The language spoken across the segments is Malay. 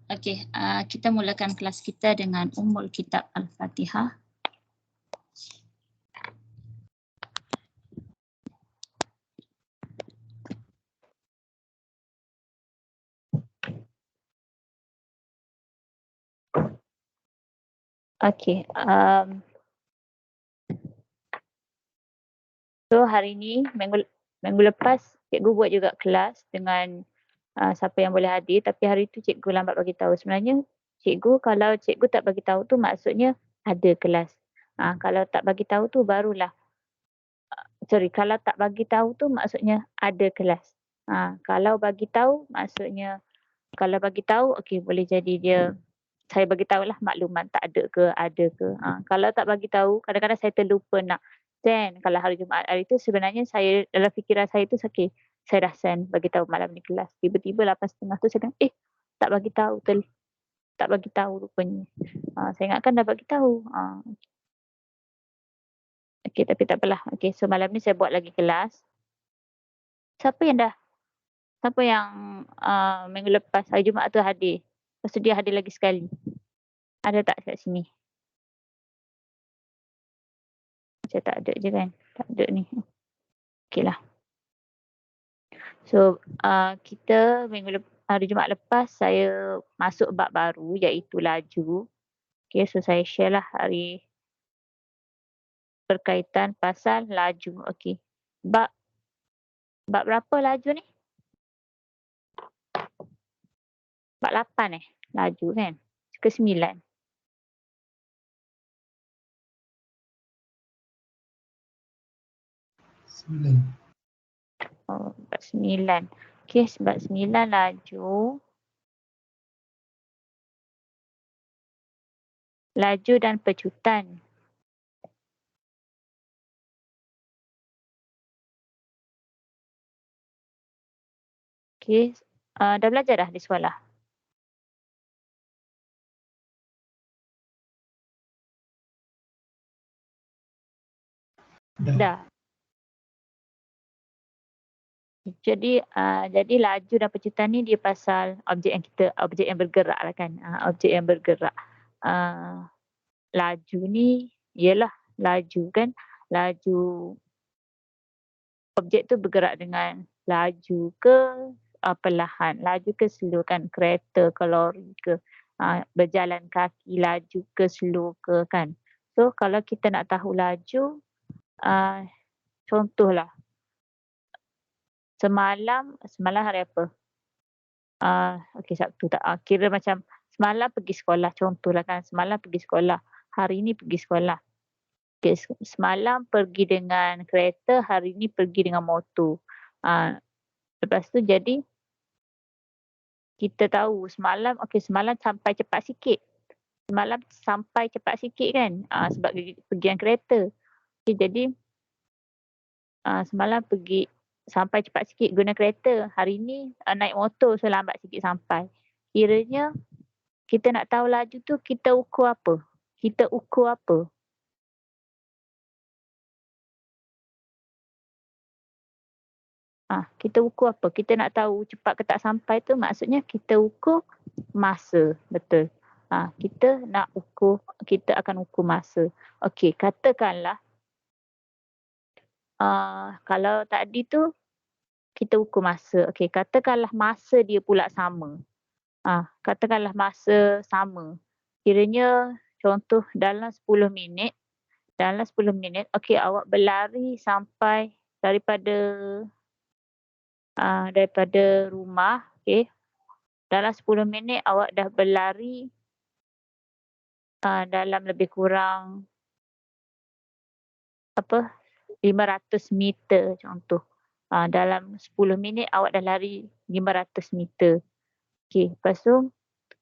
Okey, kita mulakan kelas kita dengan Ummul Kitab Al-Fatihah. Okey, so hari ni minggu lepas cikgu buat juga kelas dengan siapa yang boleh hadir, tapi hari tu cikgu lambat bagi tahu. Sebenarnya cikgu, kalau cikgu tak bagi tahu tu maksudnya ada kelas. Kalau tak bagi tahu tu barulah kalau tak bagi tahu tu maksudnya ada kelas. Kalau bagi tahu maksudnya, kalau bagi tahu okey, boleh jadi dia saya bagi tahulah makluman tak ada ke ada ke. Kalau tak bagi tahu, kadang-kadang saya terlupa nak send. Kalau hari Jumaat hari tu sebenarnya saya dalam fikiran saya tu okey, saya dah send bagi tahu malam ni kelas. Tiba-tiba 8.30 tu saya tengok tak bagi tahu, tak bagi tahu rupanya. Saya ingatkan dah bagi tahu. Okey, tapi tak apalah. Okey, so malam ni saya buat lagi kelas. Siapa yang minggu lepas hari Jumaat tu hadir? Lepas tu dia hadir lagi sekali. Ada tak kat sini? Saya tak ada je kan? Tak ada ni. Okeylah. So, kita hari Jumaat lepas saya masuk bab baru iaitu laju. Okey, so saya share lah hari berkaitan pasal laju. Okey. Bab berapa laju ni? Bab 8 laju kan? Ke 9. Bab 9. Okey, bab 9 laju. Laju dan pecutan. Okey, dah belajar dah di sekolah? Dah. Jadi laju dan pecutan ni dia pasal objek yang bergerak lah kan. Objek yang bergerak. Laju ni ialah laju kan. Laju objek tu bergerak dengan laju ke perlahan, laju ke slow kan, kereta ke lori ke, berjalan kaki laju ke slow ke kan. So kalau kita nak tahu laju, contohlah semalam hari apa? Okey, Sabtu tak. Kira macam semalam pergi sekolah, contohlah kan, semalam pergi sekolah, hari ni pergi sekolah. Okey, semalam pergi dengan kereta, hari ni pergi dengan motor. Lepas tu jadi kita tahu semalam sampai cepat sikit. Semalam sampai cepat sikit kan, sebab pergi dengan kereta. Okay, jadi semalam pergi sampai cepat sikit guna kereta. Hari ni naik motor, so lambat sikit sampai. Kiranya kita nak tahu laju tu kita ukur apa? Kita ukur apa? Kita ukur apa? Kita nak tahu cepat ke tak sampai tu maksudnya kita ukur masa. Betul. Kita akan ukur masa. Okey, katakanlah kalau tadi tu kita ukur masa. Okey, katakanlah masa dia pula sama. Katakanlah masa sama. Kiranya contoh dalam 10 minit. Okey, awak berlari sampai daripada rumah. Okey. Dalam 10 minit awak dah berlari dalam lebih kurang 500 meter contoh. Dalam 10 minit awak dah lari 500 meter. Okey, lepas tu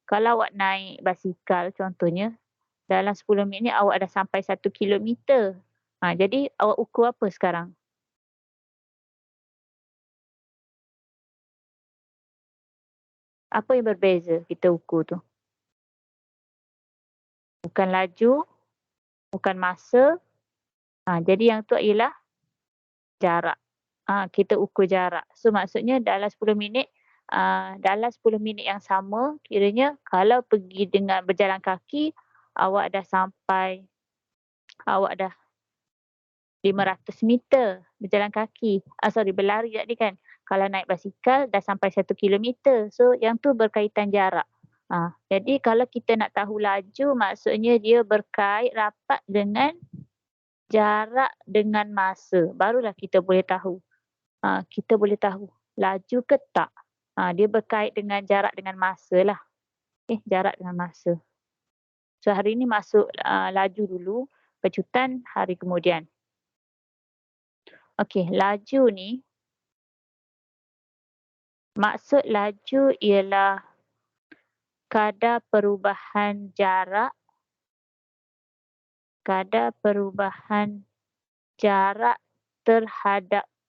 kalau awak naik basikal contohnya, dalam 10 minit awak dah sampai 1 kilometer. Jadi awak ukur apa sekarang? Apa yang berbeza kita ukur tu? Bukan laju, bukan masa. Jadi yang tu ialah jarak. Kita ukur jarak. So maksudnya dalam 10 minit yang sama kiranya kalau pergi dengan berjalan kaki, awak dah sampai awak dah 500 meter berjalan kaki. Berlari tadi kan. Kalau naik basikal dah sampai 1 kilometer. So yang tu berkaitan jarak. Jadi kalau kita nak tahu laju maksudnya dia berkait rapat dengan jarak dengan masa. Barulah kita boleh tahu. Kita boleh tahu laju ke tak. Dia berkait dengan jarak dengan masa lah. Jarak dengan masa. So hari ni masuk laju dulu, pecutan hari kemudian. Okey, laju ni, maksud laju ialah kadar perubahan jarak terhadap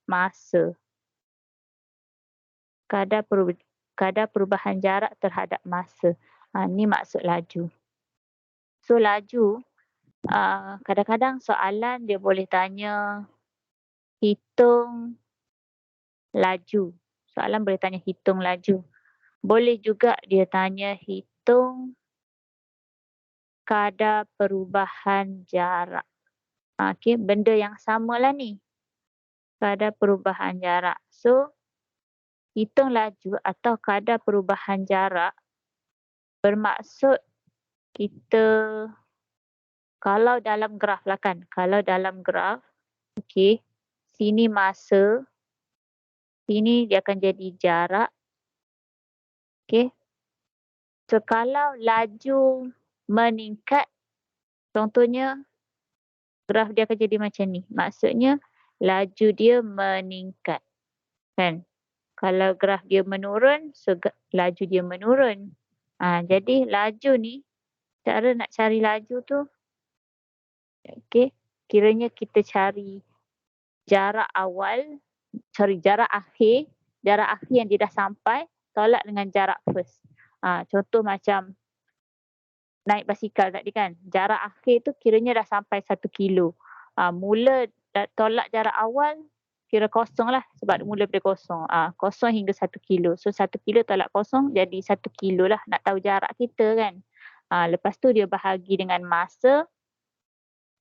masa. Kadar perubahan jarak terhadap masa. Ni maksud laju. So laju, kadang-kadang soalan dia boleh tanya hitung laju. Soalan boleh tanya hitung laju. Boleh juga dia tanya hitung kadar perubahan jarak. Okey, benda yang samalah ni. Kadar perubahan jarak. So, hitung laju atau kadar perubahan jarak bermaksud kita kalau dalam graf lah kan. Kalau dalam graf, okey, sini masa, sini dia akan jadi jarak. Okey. So, kalau laju meningkat, contohnya graf dia akan jadi macam ni. Maksudnya laju dia meningkat. Kan? Kalau graf dia menurun, so laju dia menurun. Jadi laju ni, cara nak cari laju tu, okey, kiranya kita cari jarak jarak akhir yang dia dah sampai, tolak dengan jarak first. Contoh macam naik basikal tadi kan, jarak akhir tu kiranya dah sampai 1 kilo. Mula tolak jarak awal, kira kosong lah sebab mula dari kosong. Kosong hingga 1 kilo. So 1 kilo tolak kosong jadi 1 kilo lah, nak tahu jarak kita kan. Lepas tu dia bahagi dengan masa.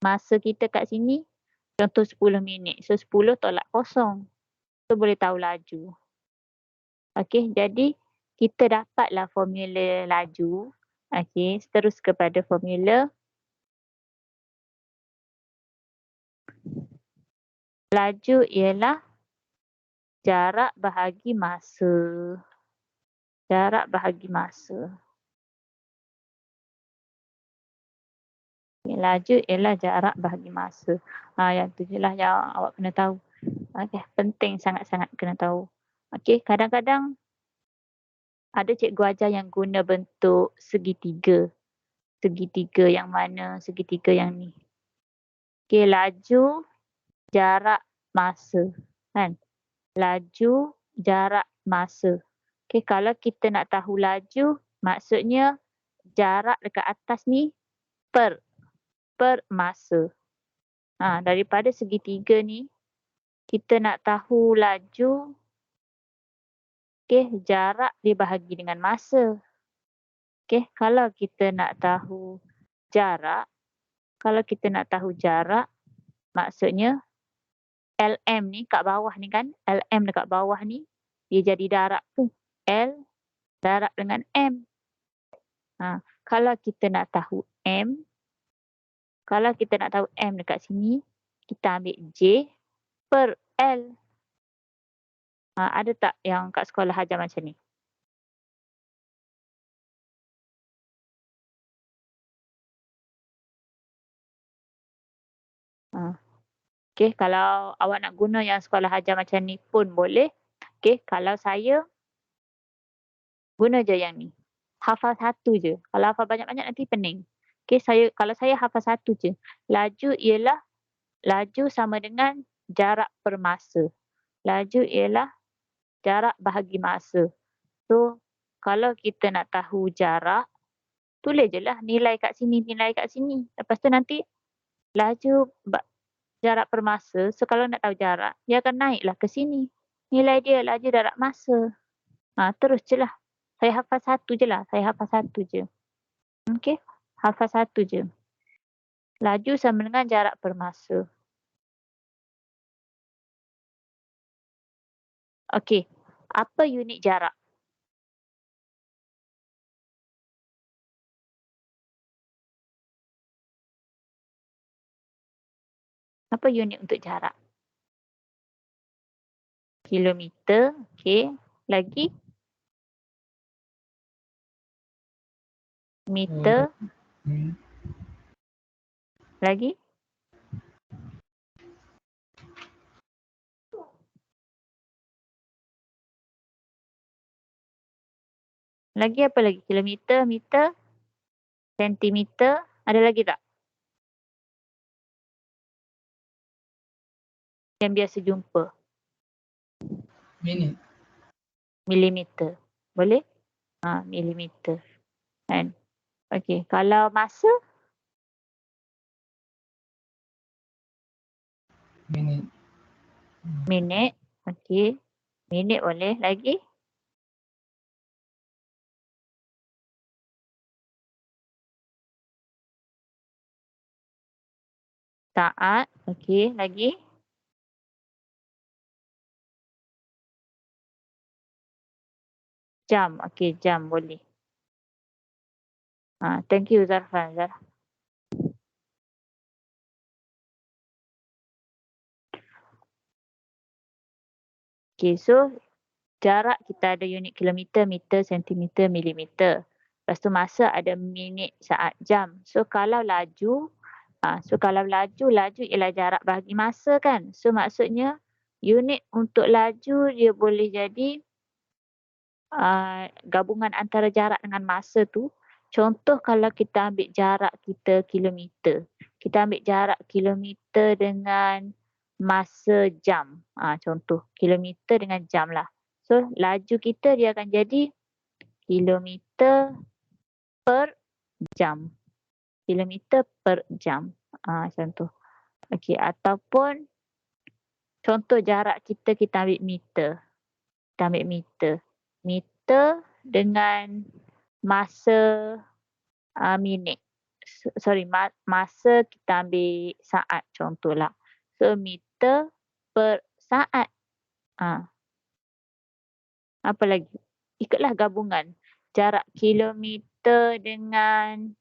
Masa kita kat sini, contoh 10 minit. So 10 tolak kosong. So boleh tahu laju. Okey, jadi kita dapatlah formula laju. Okey, terus kepada formula. Laju ialah jarak bahagi masa. Jarak bahagi masa. Laju ialah jarak bahagi masa. Yang tu je lah yang awak kena tahu. Okey, penting sangat-sangat kena tahu. Okey, kadang-kadang ada cikgu ajar yang guna bentuk segitiga. Segitiga yang mana? Segitiga yang ni. Okey, laju, jarak, masa. Kan? Laju, jarak, masa. Okey, kalau kita nak tahu laju, maksudnya jarak dekat atas ni per masa. Daripada segitiga ni, kita nak tahu laju, okey, jarak dibahagi dengan masa. Okey, kalau kita nak tahu jarak, maksudnya LM ni kat bawah ni kan, LM dekat bawah ni, dia jadi darab tu. L darab dengan M. Kalau kita nak tahu M dekat sini, kita ambil J per L. Ada tak yang kat sekolah ajar macam ni? Okey, kalau awak nak guna yang sekolah ajar macam ni pun boleh. Okey, kalau saya guna je yang ni. Hafal satu je. Kalau hafal banyak-banyak nanti pening. Okey, kalau saya hafal satu je. Laju sama dengan jarak per masa. Laju ialah jarak bahagi masa. So, kalau kita nak tahu jarak, tulis je lah nilai kat sini. Lepas tu nanti laju jarak per masa. So, kalau nak tahu jarak, dia akan naiklah ke sini. Nilai dia laju jarak masa. Terus je lah. Saya hafal satu je lah. Saya hafal satu je. Okey? Hafal satu je. Laju sama dengan jarak per masa. Okey. Apa unit jarak? Apa unit untuk jarak? Kilometer. Okey. Lagi? Meter. Lagi? Lagi apa lagi? Kilometer, meter, sentimeter. Ada lagi tak? Yang biasa jumpa. Minit. Milimeter. Boleh? Milimeter. Kan? Okey. Kalau masa? Minit. Minit. Okey. Minit boleh. Lagi? Saat. Okey. Lagi? Jam. Okey. Jam boleh. Thank you Zarfan. Okey. So, jarak kita ada unit kilometer, meter, sentimeter, milimeter. Lepas tu masa ada minit, saat, jam. So, kalau laju ialah jarak bahagi masa kan. So, maksudnya unit untuk laju dia boleh jadi gabungan antara jarak dengan masa tu. Contoh kalau kita ambil jarak kita kilometer. Kita ambil jarak kilometer dengan masa jam. Contoh kilometer dengan jam lah. So, laju kita dia akan jadi kilometer per jam. Kilometer per jam. Contoh. Okey, ataupun contoh jarak kita ambil meter. Kita ambil meter. Meter dengan masa minit. Masa kita ambil saat contohlah. So, meter per saat. Apa lagi? Ikutlah gabungan. Jarak kilometer dengan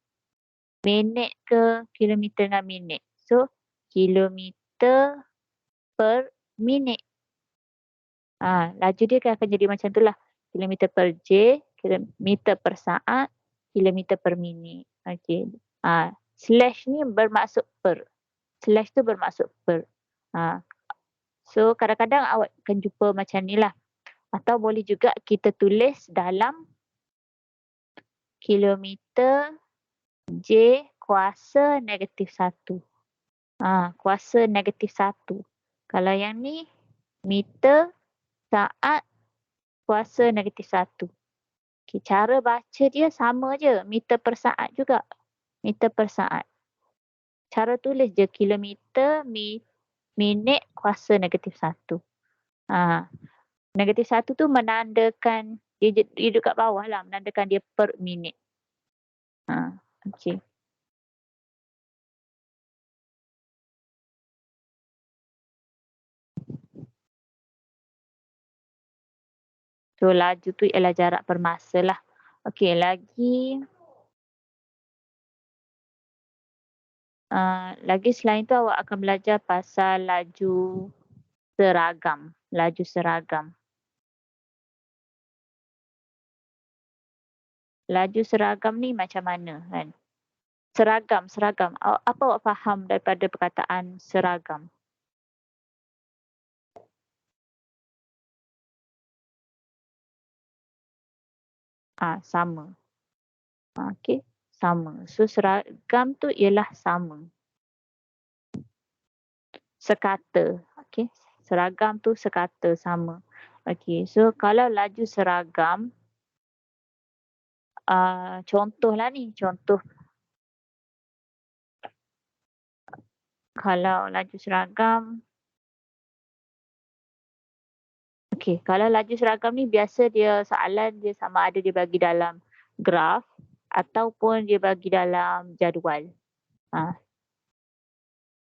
minit ke kilometer dengan minit. So, kilometer per minit. Laju dia akan jadi macam tu lah. Kilometer per J, kilometer per saat, kilometer per minit. Okey. Slash ni bermaksud per. Slash tu bermaksud per. So, kadang-kadang awak akan jumpa macam ni lah. Atau boleh juga kita tulis dalam kilometer J kuasa negatif 1. Kuasa negatif 1. Kalau yang ni, meter saat kuasa negatif 1. Okay, cara baca dia sama je. Meter per saat juga. Meter per saat. Cara tulis je kilometer, minit kuasa negatif 1. Negatif 1 tu menandakan, dia duduk kat bawah lah, menandakan dia per minit. Okey. So, laju tu ialah jarak per masa lah. Okey, lagi selain tu awak akan belajar pasal laju seragam. Laju seragam. Laju seragam ni macam mana kan? Seragam. Apa awak faham daripada perkataan seragam? Sama. Okey, sama. So, seragam tu ialah sama. Sekata. Okey, seragam tu sekata, sama. Okey, so kalau laju seragam, contohlah ni, contoh Kalau laju seragam okey, kalau laju seragam ni biasa dia soalan dia sama ada dia bagi dalam graf ataupun dia bagi dalam jadual. Ha,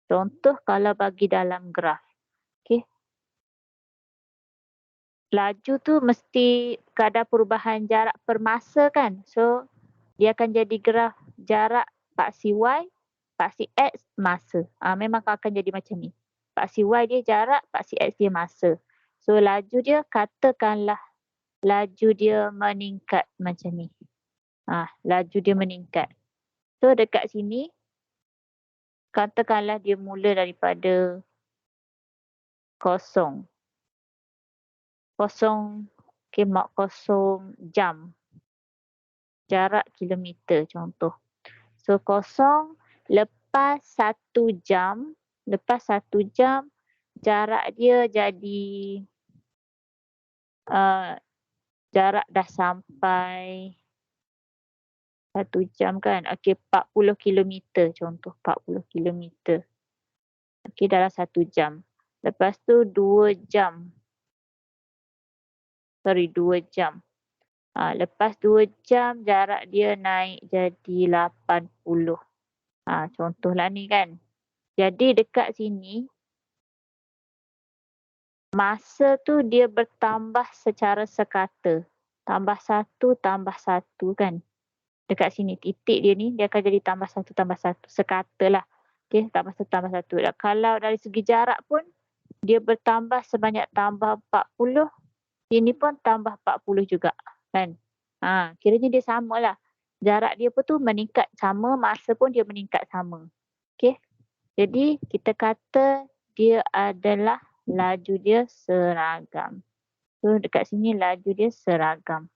contoh kalau bagi dalam graf, okey. Laju tu mesti kadar perubahan jarak per masa kan. So, dia akan jadi graf jarak paksi Y, paksi X, masa. Memang akan jadi macam ni. Paksi Y dia jarak, paksi X dia masa. So, laju dia katakanlah laju dia meningkat macam ni. Laju dia meningkat. So, dekat sini katakanlah dia mula daripada kosong. Kosong, okey, mak kosong jam. Jarak kilometer contoh. So kosong lepas 1 jam jarak dia jadi jarak dah sampai 1 jam kan. Okey 40 kilometer contoh 40 kilometer. Okey dalam 1 jam. Lepas tu 2 jam. 2 jam. Lepas 2 jam jarak dia naik jadi 80. Contohlah ni kan. Jadi dekat sini masa tu dia bertambah secara sekata. Tambah satu kan. Dekat sini titik dia ni dia akan jadi tambah satu sekata lah. Okey, tambah satu. Kalau dari segi jarak pun dia bertambah sebanyak tambah 40, sini pun tambah 40 juga kan. Kiranya dia samalah. Jarak dia pun tu meningkat sama, masa pun dia meningkat sama. Okey. Jadi kita kata dia adalah laju dia seragam. So dekat sini laju dia seragam.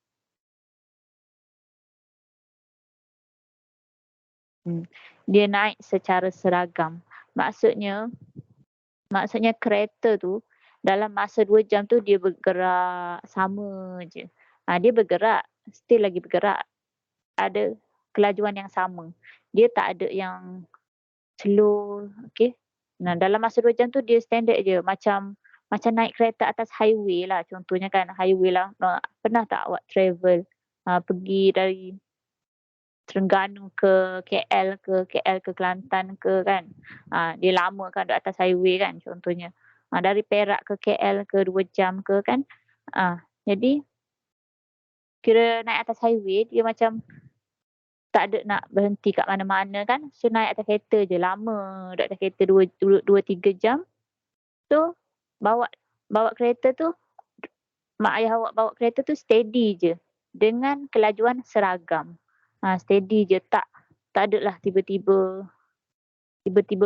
Dia naik secara seragam. Maksudnya kereta tu dalam masa 2 jam tu dia bergerak sama je. Dia bergerak, still lagi bergerak. Ada kelajuan yang sama. Dia tak ada yang slow, okey. Nah, dalam masa 2 jam tu dia standard je macam naik kereta atas highway lah contohnya kan, highway lah. Pernah tak awak travel, pergi dari Terengganu ke KL ke Kelantan ke kan. Dia lama kan duk atas highway kan contohnya. Dari Perak ke KL ke 2 jam ke kan. Jadi kira naik atas highway dia macam tak ada nak berhenti kat mana-mana kan. So naik atas kereta je lama duk atas kereta 2-3 jam. So bawa bawa kereta tu mak ayah awak bawa kereta tu steady je dengan kelajuan seragam. Steady je tak adalah tiba-tiba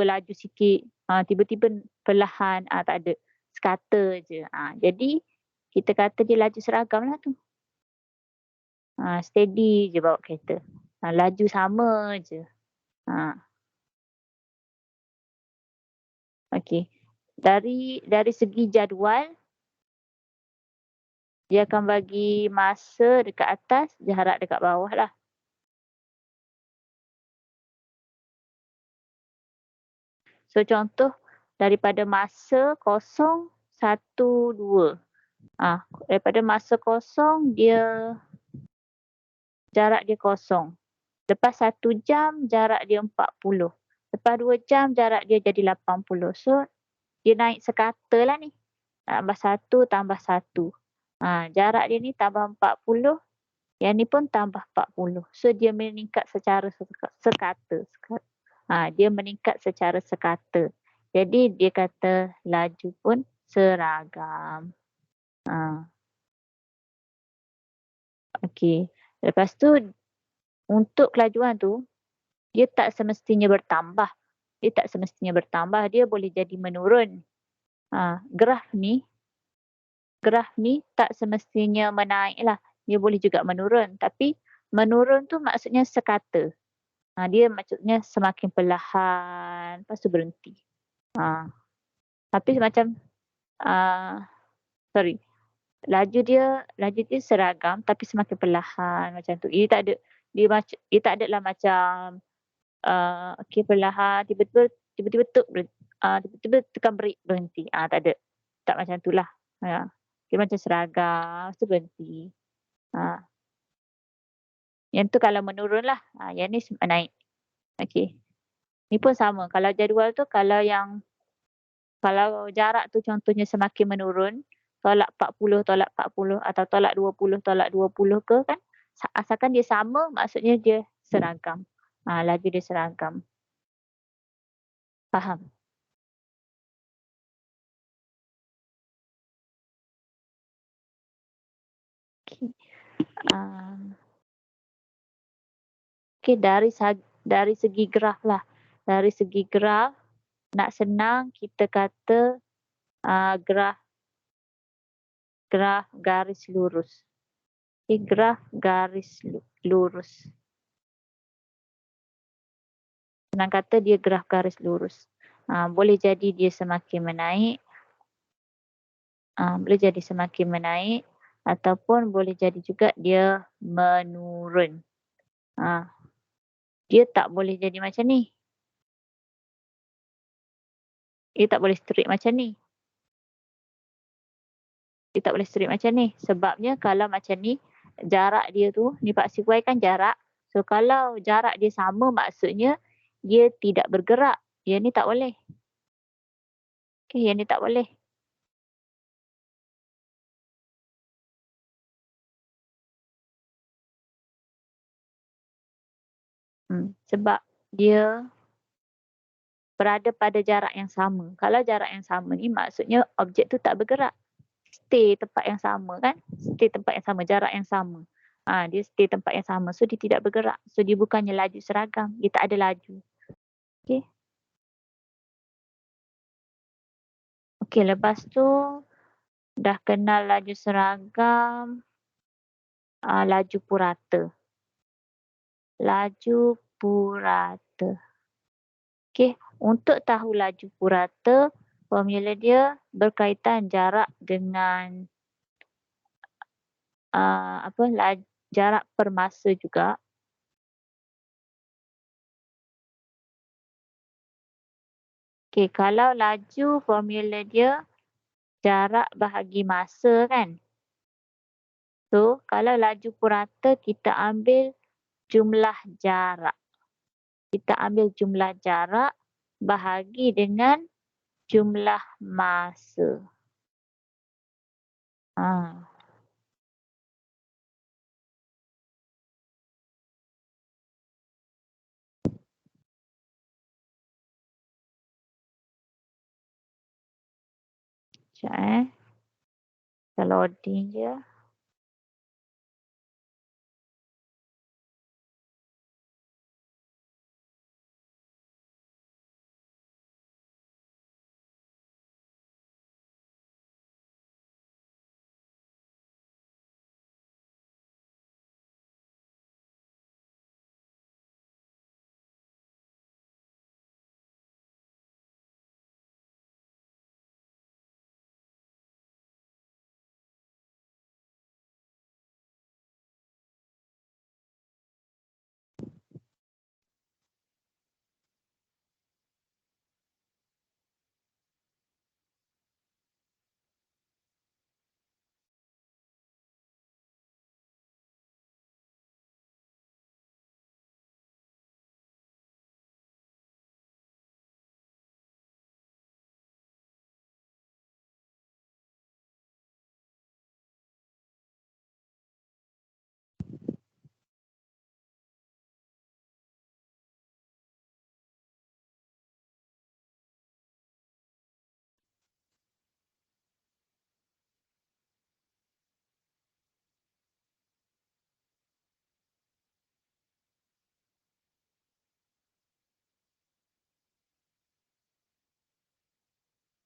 laju sikit, tiba-tiba perlahan, tak ada. Sekata je. Jadi kita kata dia laju seragam lah tu. Steady je bawa kereta. Laju sama je. Okey. Dari segi jadual dia akan bagi masa dekat atas, jarak dekat bawah lah. So contoh daripada masa kosong 1, 2. Daripada masa kosong dia jarak dia kosong. Lepas 1 jam jarak dia 40. Lepas 2 jam jarak dia jadi 80. So dia naik sekata lah ni. Tambah 1 tambah 1. Jarak dia ni tambah 40, yang ni pun tambah 40. So dia meningkat secara sekata. Dia meningkat secara sekata. Jadi dia kata laju pun seragam. Okey. Lepas tu untuk kelajuan tu dia tak semestinya bertambah. Dia boleh jadi menurun. Graf ni tak semestinya menaik lah. Dia boleh juga menurun. Tapi menurun tu maksudnya sekata. Dia maksudnya semakin perlahan, lepas tu berhenti. Tapi macam, sorry, laju dia seragam tapi semakin perlahan macam tu. Dia tak adalah macam, okey perlahan tiba-tiba tiba-tiba tiba-tiba tekan break berhenti. Tak ada. Tak macam tu lah. Dia macam seragam, lepas tu berhenti. Ha, yang tu kalau menurun lah. Yang ni naik. Okey. Ni pun sama, kalau jadual tu kalau jarak tu contohnya semakin menurun, tolak 40 atau tolak 20 ke kan, asalkan dia sama maksudnya dia seragam. Laju dia seragam. Faham? Okey. Okey, dari segi graf lah. Dari segi graf, nak senang kita kata graf garis lurus. Okey, graf garis lurus. Senang kata dia graf garis lurus. Boleh jadi dia semakin menaik, boleh jadi semakin menaik ataupun boleh jadi juga dia menurun. Dia tak boleh jadi macam ni. Dia tak boleh straight macam ni. Dia tak boleh straight macam ni. Sebabnya kalau macam ni, jarak dia tu, ni Pak Y kan jarak. So kalau jarak dia sama maksudnya dia tidak bergerak. Yang ni tak boleh. Okay, yang ni tak boleh. Sebab dia berada pada jarak yang sama. Kalau jarak yang sama ni maksudnya objek tu tak bergerak. Stay tempat yang sama kan? Stay tempat yang sama, jarak yang sama. Dia stay tempat yang sama. So dia tidak bergerak. So dia bukannya laju seragam. Dia tak ada laju. Okay. Okay, lepas tu dah kenal laju seragam, laju purata. Laju purata. Okay, untuk tahu laju purata, formula dia berkaitan jarak dengan jarak per masa juga. Okay, kalau laju formula dia jarak bahagi masa kan. So, kalau laju purata kita ambil jumlah jarak. Kita ambil jumlah jarak bahagi dengan jumlah masa. Sekejap Kita loading je.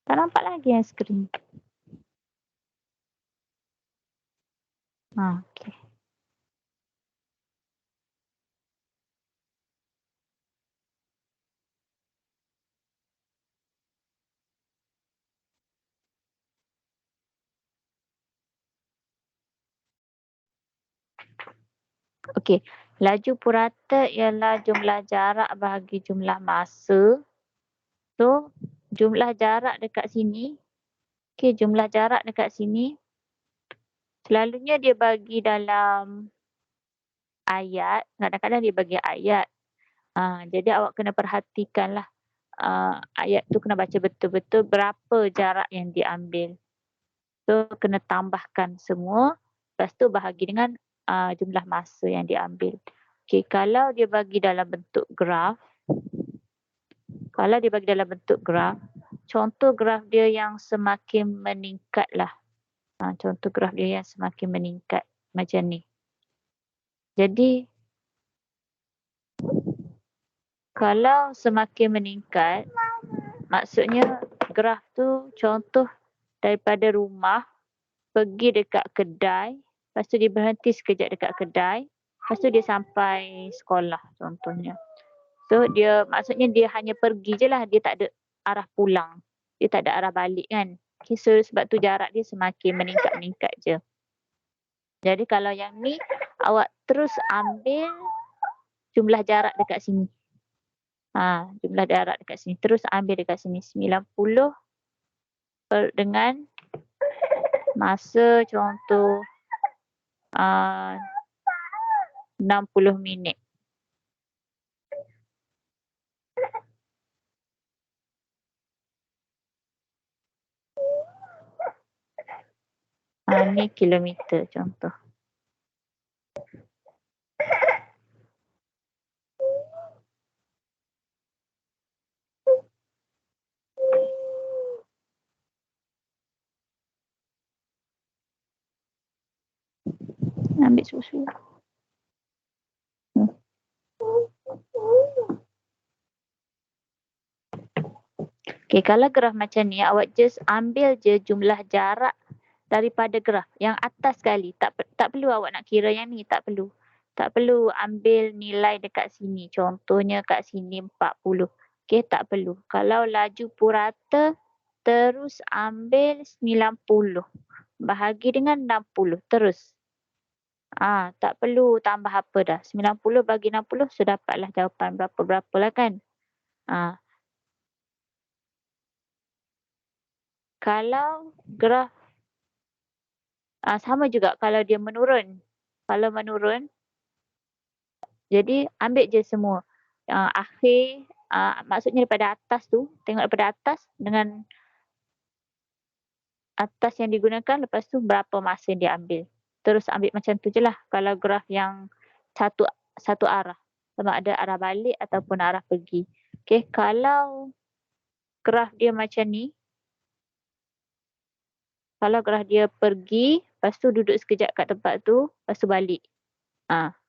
Tak nampak lagi yang skrin. Okay. Okey, laju purata ialah jumlah jarak bahagi jumlah masa So, jumlah jarak dekat sini, jumlah jarak dekat sini, selalunya dia bagi dalam ayat, kadang-kadang dia bagi ayat. Jadi awak kena perhatikanlah, ayat tu kena baca betul-betul berapa jarak yang diambil. So, kena tambahkan semua, lepas tu bahagi dengan, jumlah masa yang diambil. Kalau dia bagi dalam bentuk graf, contoh graf dia yang semakin meningkatlah. Contoh graf dia yang semakin meningkat macam ni. Jadi, kalau semakin meningkat, maksudnya graf tu contoh daripada rumah pergi dekat kedai, lepas tu dia berhenti sekejap dekat kedai, lepas tu dia sampai sekolah contohnya. So maksudnya dia hanya pergi je lah, dia tak ada arah pulang. Dia tak ada arah balik kan. So sebab tu jarak dia semakin meningkat-meningkat je. Jadi kalau yang ni awak terus ambil jumlah jarak dekat sini. Jumlah jarak dekat sini. Terus ambil dekat sini 90 dengan masa contoh 60 minit. Ni kilometer contoh. Ambil susu. Kalau graf macam ni, awak just ambil je jumlah jarak daripada graf yang atas sekali. Tak perlu awak nak kira yang ni, tak perlu. Tak perlu ambil nilai dekat sini. Contohnya kat sini 40. Tak perlu. Kalau laju purata, terus ambil 90. Bahagi dengan 60. Terus. Tak perlu tambah apa dah. 90 bagi 60 sudah dapatlah jawapan berapa-berapa lah kan. Kalau graf sama juga kalau dia menurun. Kalau menurun, jadi ambil je semua. Akhir, maksudnya daripada atas tu, tengok daripada atas dengan atas yang digunakan, lepas tu berapa masa yang dia ambil. Terus ambil macam tu je lah kalau graf yang satu arah. Sama ada arah balik ataupun arah pergi. Kalau graf dia macam ni, kalau graf dia pergi, lepas tu duduk sekejap kat tempat tu, lepas tu balik.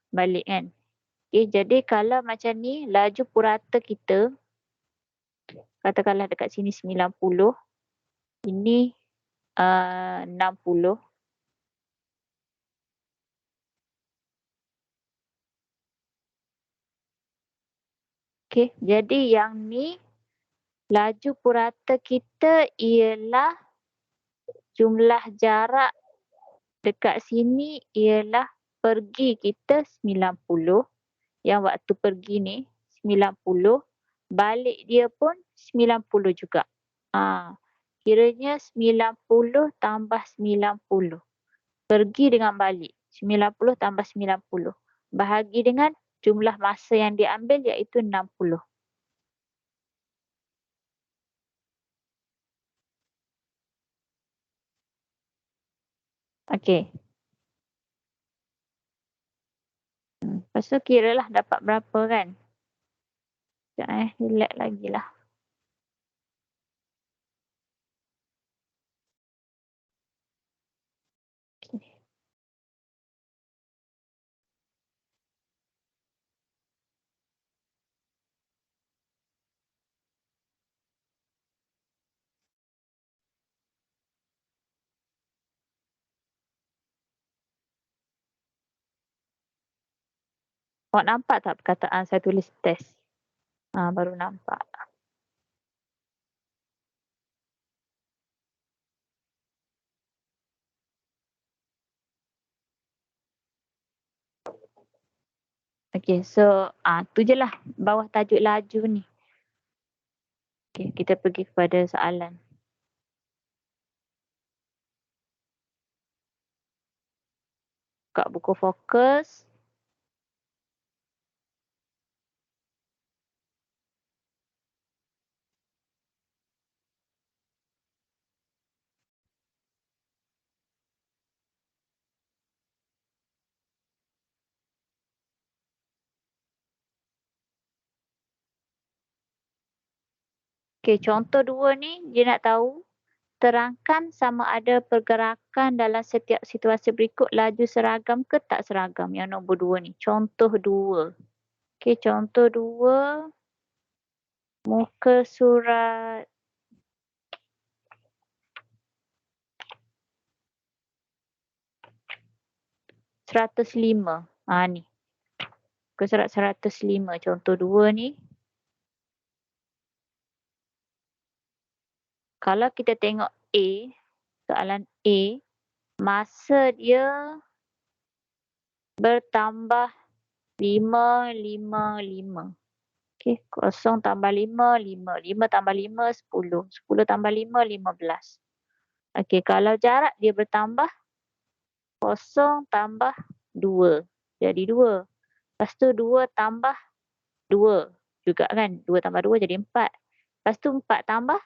Balik kan. Jadi kalau macam ni, laju purata kita, katakanlah dekat sini 90, ini 60. Jadi yang ni, laju purata kita ialah jumlah jarak dekat sini ialah pergi kita 90. Yang waktu pergi ni 90. Balik dia pun 90 juga. Kiranya 90 tambah 90. Pergi dengan balik. 90 tambah 90. Bahagi dengan jumlah masa yang diambil iaitu 60. Okey. Lepas tu kiralah dapat berapa kan. Sekejap relax lagi lah. Okay. Awak nampak tak perkataan saya tulis test? Baru nampak. Okey, so tu je lah bawah tajuk laju ni. Okay, kita pergi kepada soalan. Buka buku fokus. Okay, contoh 2 ni dia nak tahu terangkan sama ada pergerakan dalam setiap situasi berikut laju seragam ke tak seragam. Yang nombor 2 ni. Contoh 2. Okay, contoh 2. Muka surat 105. Ni. Muka surat 105. Contoh 2 ni. Kalau kita tengok A, soalan A, masa dia bertambah 5, 5, 5. Okay, 0 tambah 5, 5. 5 tambah 5, 10. 10 tambah 5, 15. Okay, kalau jarak dia bertambah, 0 tambah 2. Jadi 2. Lepas tu 2 tambah 2 juga kan. 2 tambah 2 jadi 4. Lepas tu 4 tambah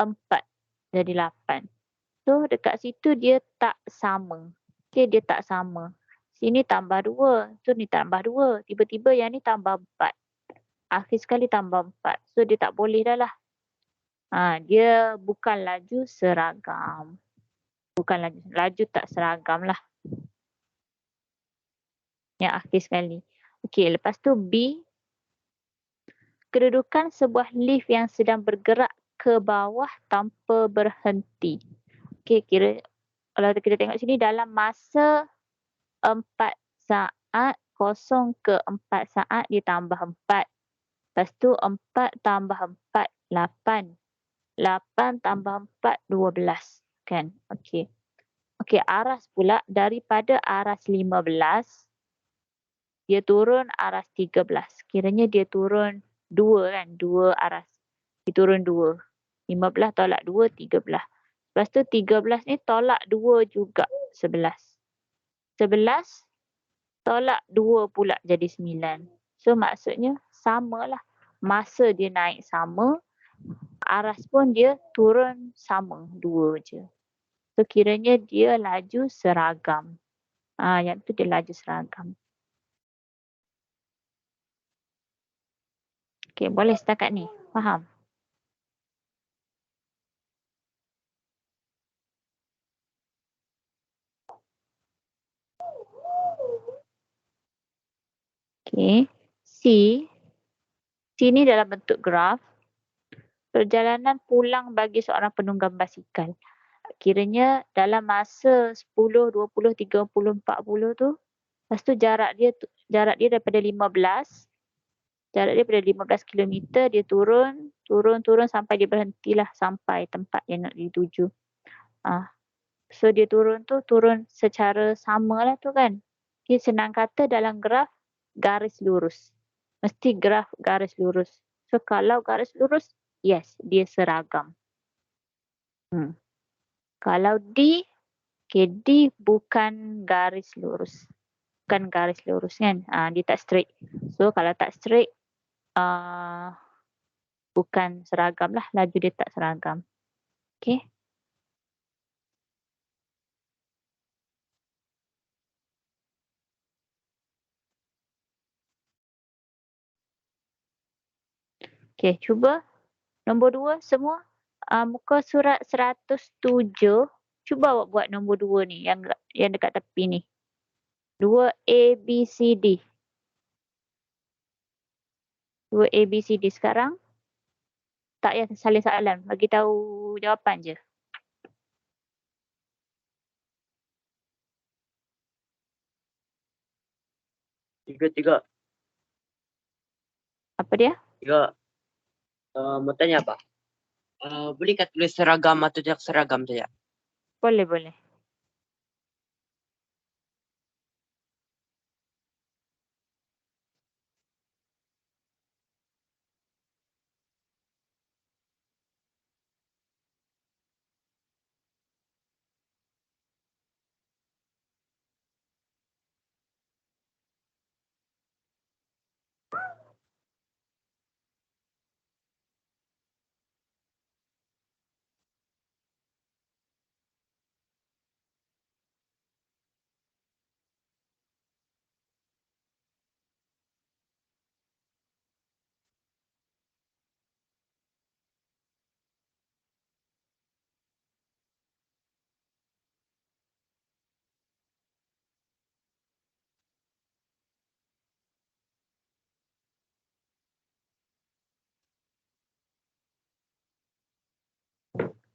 4. Jadi 8. So dekat situ dia tak sama. Okay, dia tak sama. Sini tambah 2. So ni tambah 2. Tiba-tiba yang ni tambah 4. Akhir sekali tambah 4. So dia tak boleh dah lah. Dia bukan laju seragam. Bukan laju tak seragam lah. Yang akhir sekali. Okey, lepas tu B. Kedudukan sebuah lift yang sedang bergerak ke bawah tanpa berhenti. Okey, kalau kita tengok sini dalam masa 4 saat, 0 ke 4 saat dia tambah 4. Lepas tu 4 tambah 4, 8. 8 tambah 4, 12. Kan? Okey. Okey, aras pula daripada aras 15, dia turun aras 13. Kiranya dia turun 2 kan? 2 aras. Dia turun 2. 15 tolak 2, 13. Lepas tu 13 ni tolak 2 juga, 11. 11 tolak 2 pula jadi 9. So maksudnya samalah. Masa dia naik sama, aras pun dia turun sama, 2 je. So kiranya dia laju seragam. Yang tu dia laju seragam. Okey, boleh setakat ni. Faham? Okey. C. C ni dalam bentuk graf. Perjalanan pulang bagi seorang penunggang basikal. Kiranya dalam masa 10, 20, 30, 40 tu. Lepas tu jarak dia daripada 15. Jarak dia daripada 15 kilometer dia turun sampai dia berhentilah sampai tempat yang nak dituju. So dia turun secara sama lah tu kan. Okay, senang kata dalam graf garis lurus. Mesti graf garis lurus. So kalau garis lurus, yes, dia seragam. Kalau D, okay, D bukan garis lurus. Bukan garis lurus kan. Dia tak straight. So kalau tak straight, bukan seragam lah. Laju dia tak seragam. Okay. Okay, cuba. Nombor 2 semua. Muka surat 107. Cuba awak buat nombor 2 ni yang dekat tepi ni. 2 A, B, C, D. 2 A, B, C, D. Sekarang tak payah salin soalan. Bagi tahu jawapan je. Tiga. Apa dia? 3. Mau tanya apa? Bolehkah tulis seragam atau tidak seragam saja? Boleh.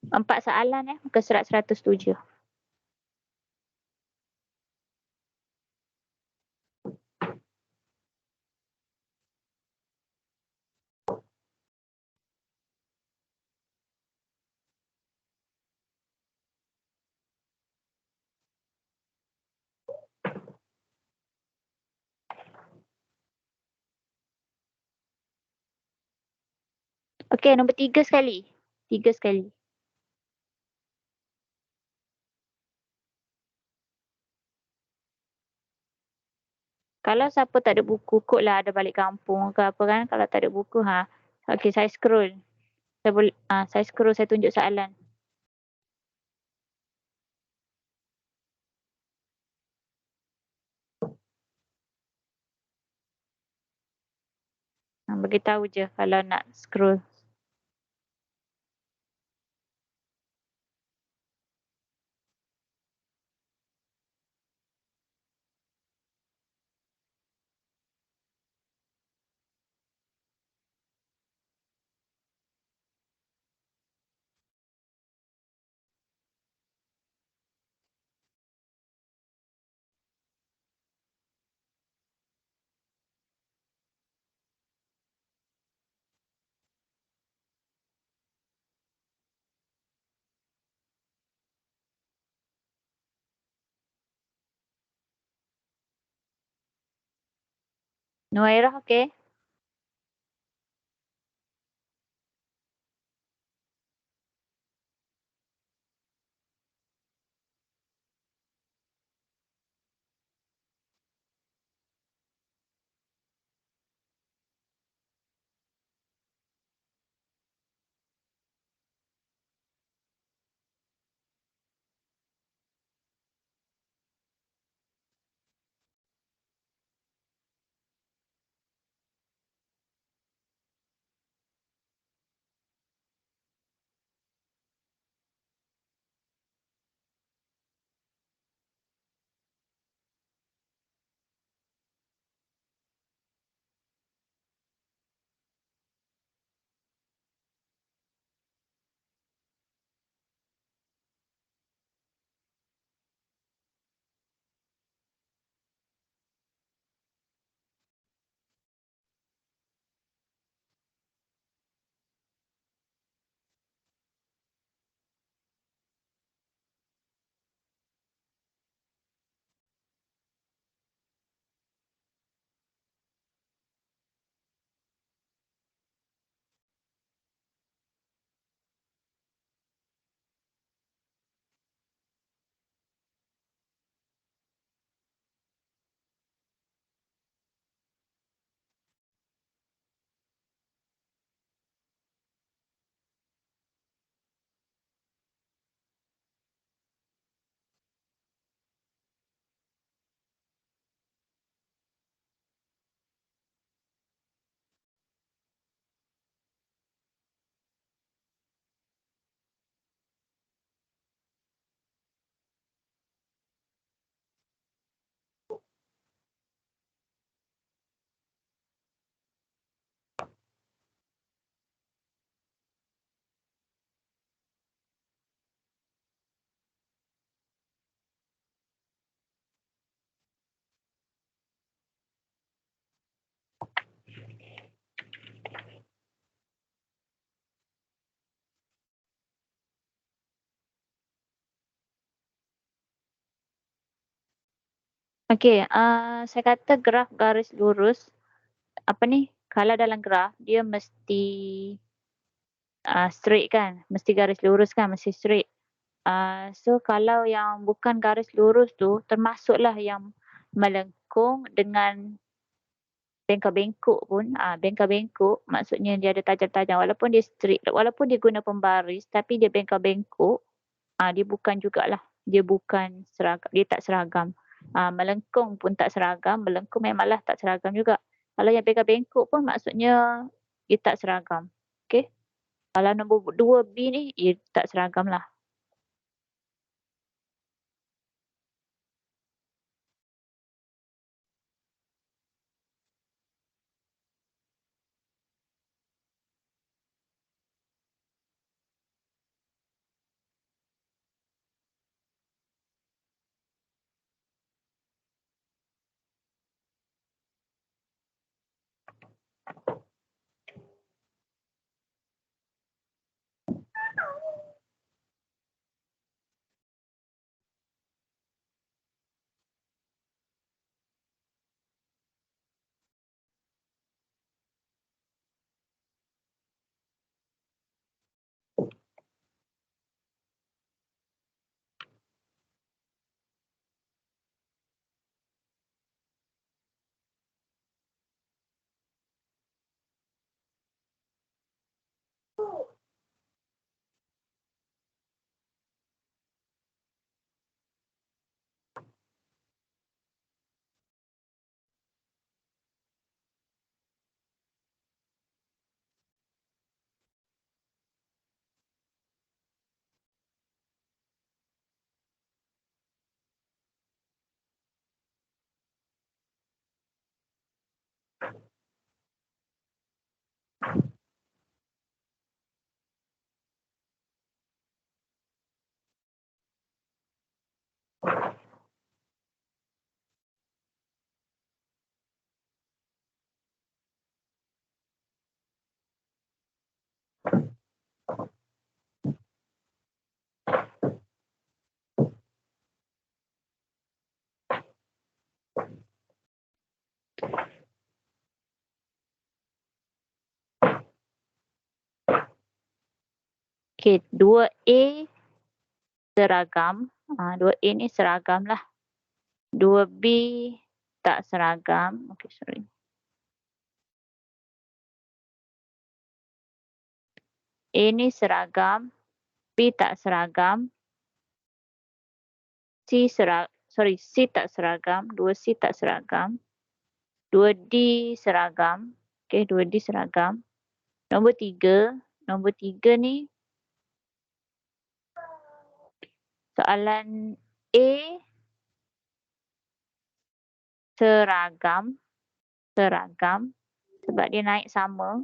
4 soalan muka surat 107. Okey, nombor 3 sekali. 3 sekali. Kalau siapa tak ada buku, kotlah ada balik kampung ke apa kan, kalau tak ada buku, okey saya scroll. Saya scroll, saya tunjuk soalan. Bagi tahu je kalau nak scroll. Nuhairah okey? Okey, saya kata graf garis lurus, kalau dalam graf dia mesti, straight kan, mesti garis lurus kan, mesti straight. So kalau yang bukan garis lurus tu termasuklah yang melengkung dengan bengkok-bengkok pun, bengkok-bengkok maksudnya dia ada tajam-tajam walaupun dia straight, walaupun dia guna pembaris tapi dia bengkok-bengkok, dia bukan jugalah, dia tak seragam. Melengkung pun tak seragam, melengkung memanglah tak seragam juga. Kalau yang bengkok-bengkok pun maksudnya dia tak seragam, okey? Kalau nombor 2 B ni, ia tak seragamlah. Okey, 2A seragam. 2A ni seragam lah. 2B tak seragam. Okey, sorry. A ni seragam, B tak seragam, C tak seragam, 2C tak seragam, 2D seragam. Okey, 2D seragam. Nombor 3 ni soalan A seragam sebab dia naik sama.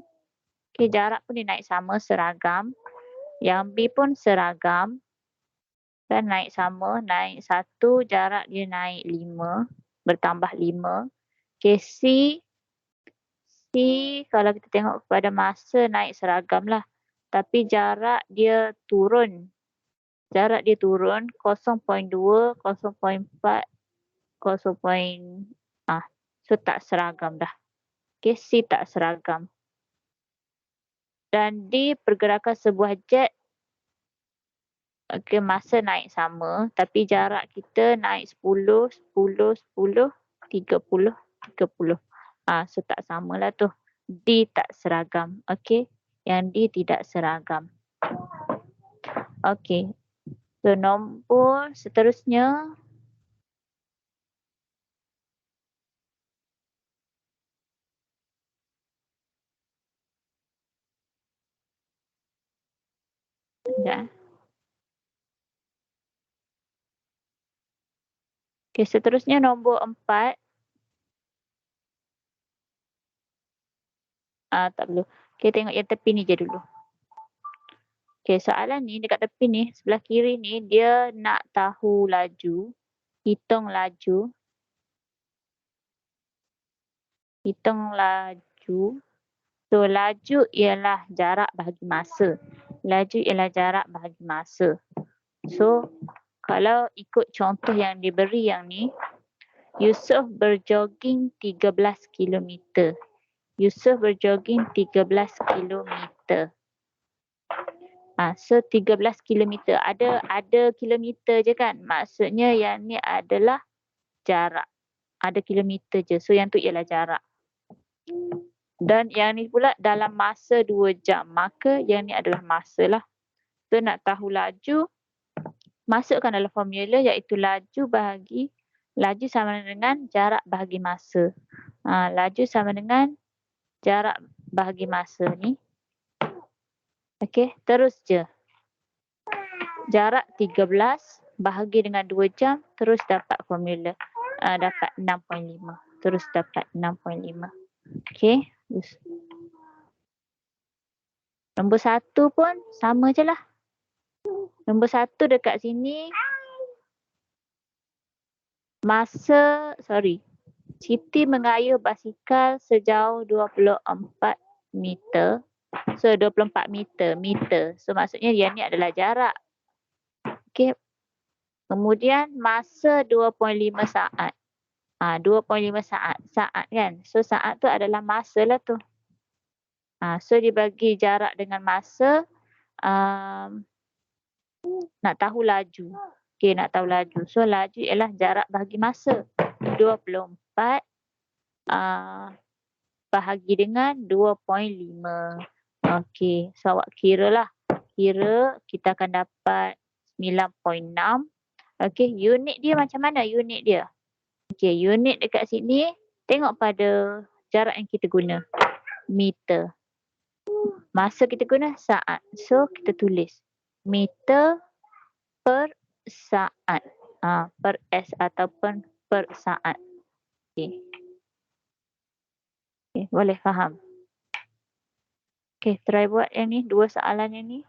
Okey, jarak pun dia naik sama, seragam. Yang B pun seragam kan, naik sama, naik 1, jarak dia naik 5, bertambah 5. Okey, C kalau kita tengok kepada masa naik seragam lah. Tapi jarak dia turun. Jarak dia turun 0.2, 0.4, 0. So tak seragam dah. Okey, C tak seragam. Dan D pergerakan sebuah jet. Okey, masa naik sama tapi jarak kita naik 10, 10, 10, 30, 30. So tak samalah tu. D tak seragam. Okey, yang D tidak seragam. Okey. So nombor seterusnya sekejap. Okey, seterusnya nombor 4. Tak perlu. Okey, tengok yang tepi ni je dulu. Okey, soalan ni dekat tepi ni, sebelah kiri ni dia nak tahu laju. Hitung laju. So, laju ialah jarak bahagi masa. Laju ialah jarak bahagi masa. So, kalau ikut contoh yang diberi yang ni, Yusof berjoging 13 kilometer. Yusof berjoging 13 kilometer. So 13 kilometer. Ada kilometer je kan? Maksudnya yang ni adalah jarak. Ada kilometer je. So yang tu ialah jarak. Dan yang ni pula dalam masa 2 jam. Maka yang ni adalah masa lah. So nak tahu laju, masukkan dalam formula iaitu laju sama dengan jarak bahagi masa. Laju sama dengan jarak bahagi masa ni. Okey, terus je. Jarak 13 bahagi dengan 2 jam, terus dapat formula. Dapat 6.5. Terus dapat 6.5. Okey. Nombor 1 pun sama je lah. Nombor 1 dekat sini. Siti mengayuh basikal sejauh 24 meter. So 24 meter. So maksudnya yang ni adalah jarak. Okey. Kemudian masa 2.5 saat. 2.5 saat. Saat kan. So saat tu adalah masa lah tu. So dibagi jarak dengan masa. Nak tahu laju. Okey, nak tahu laju. So laju ialah jarak bahagi masa. 24 bahagi dengan 2.5. Okey, so awak kira lah. Kira kita akan dapat 9.6. Okey, unit dia macam mana unit dia? Okey, unit dekat sini tengok pada jarak yang kita guna. Meter. Masa kita guna saat. So kita tulis meter per saat. Per S ataupun per saat. Okey. Okay, boleh faham? Okay, try buat yang ni. 2 soalan yang ni.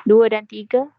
2 dan 3.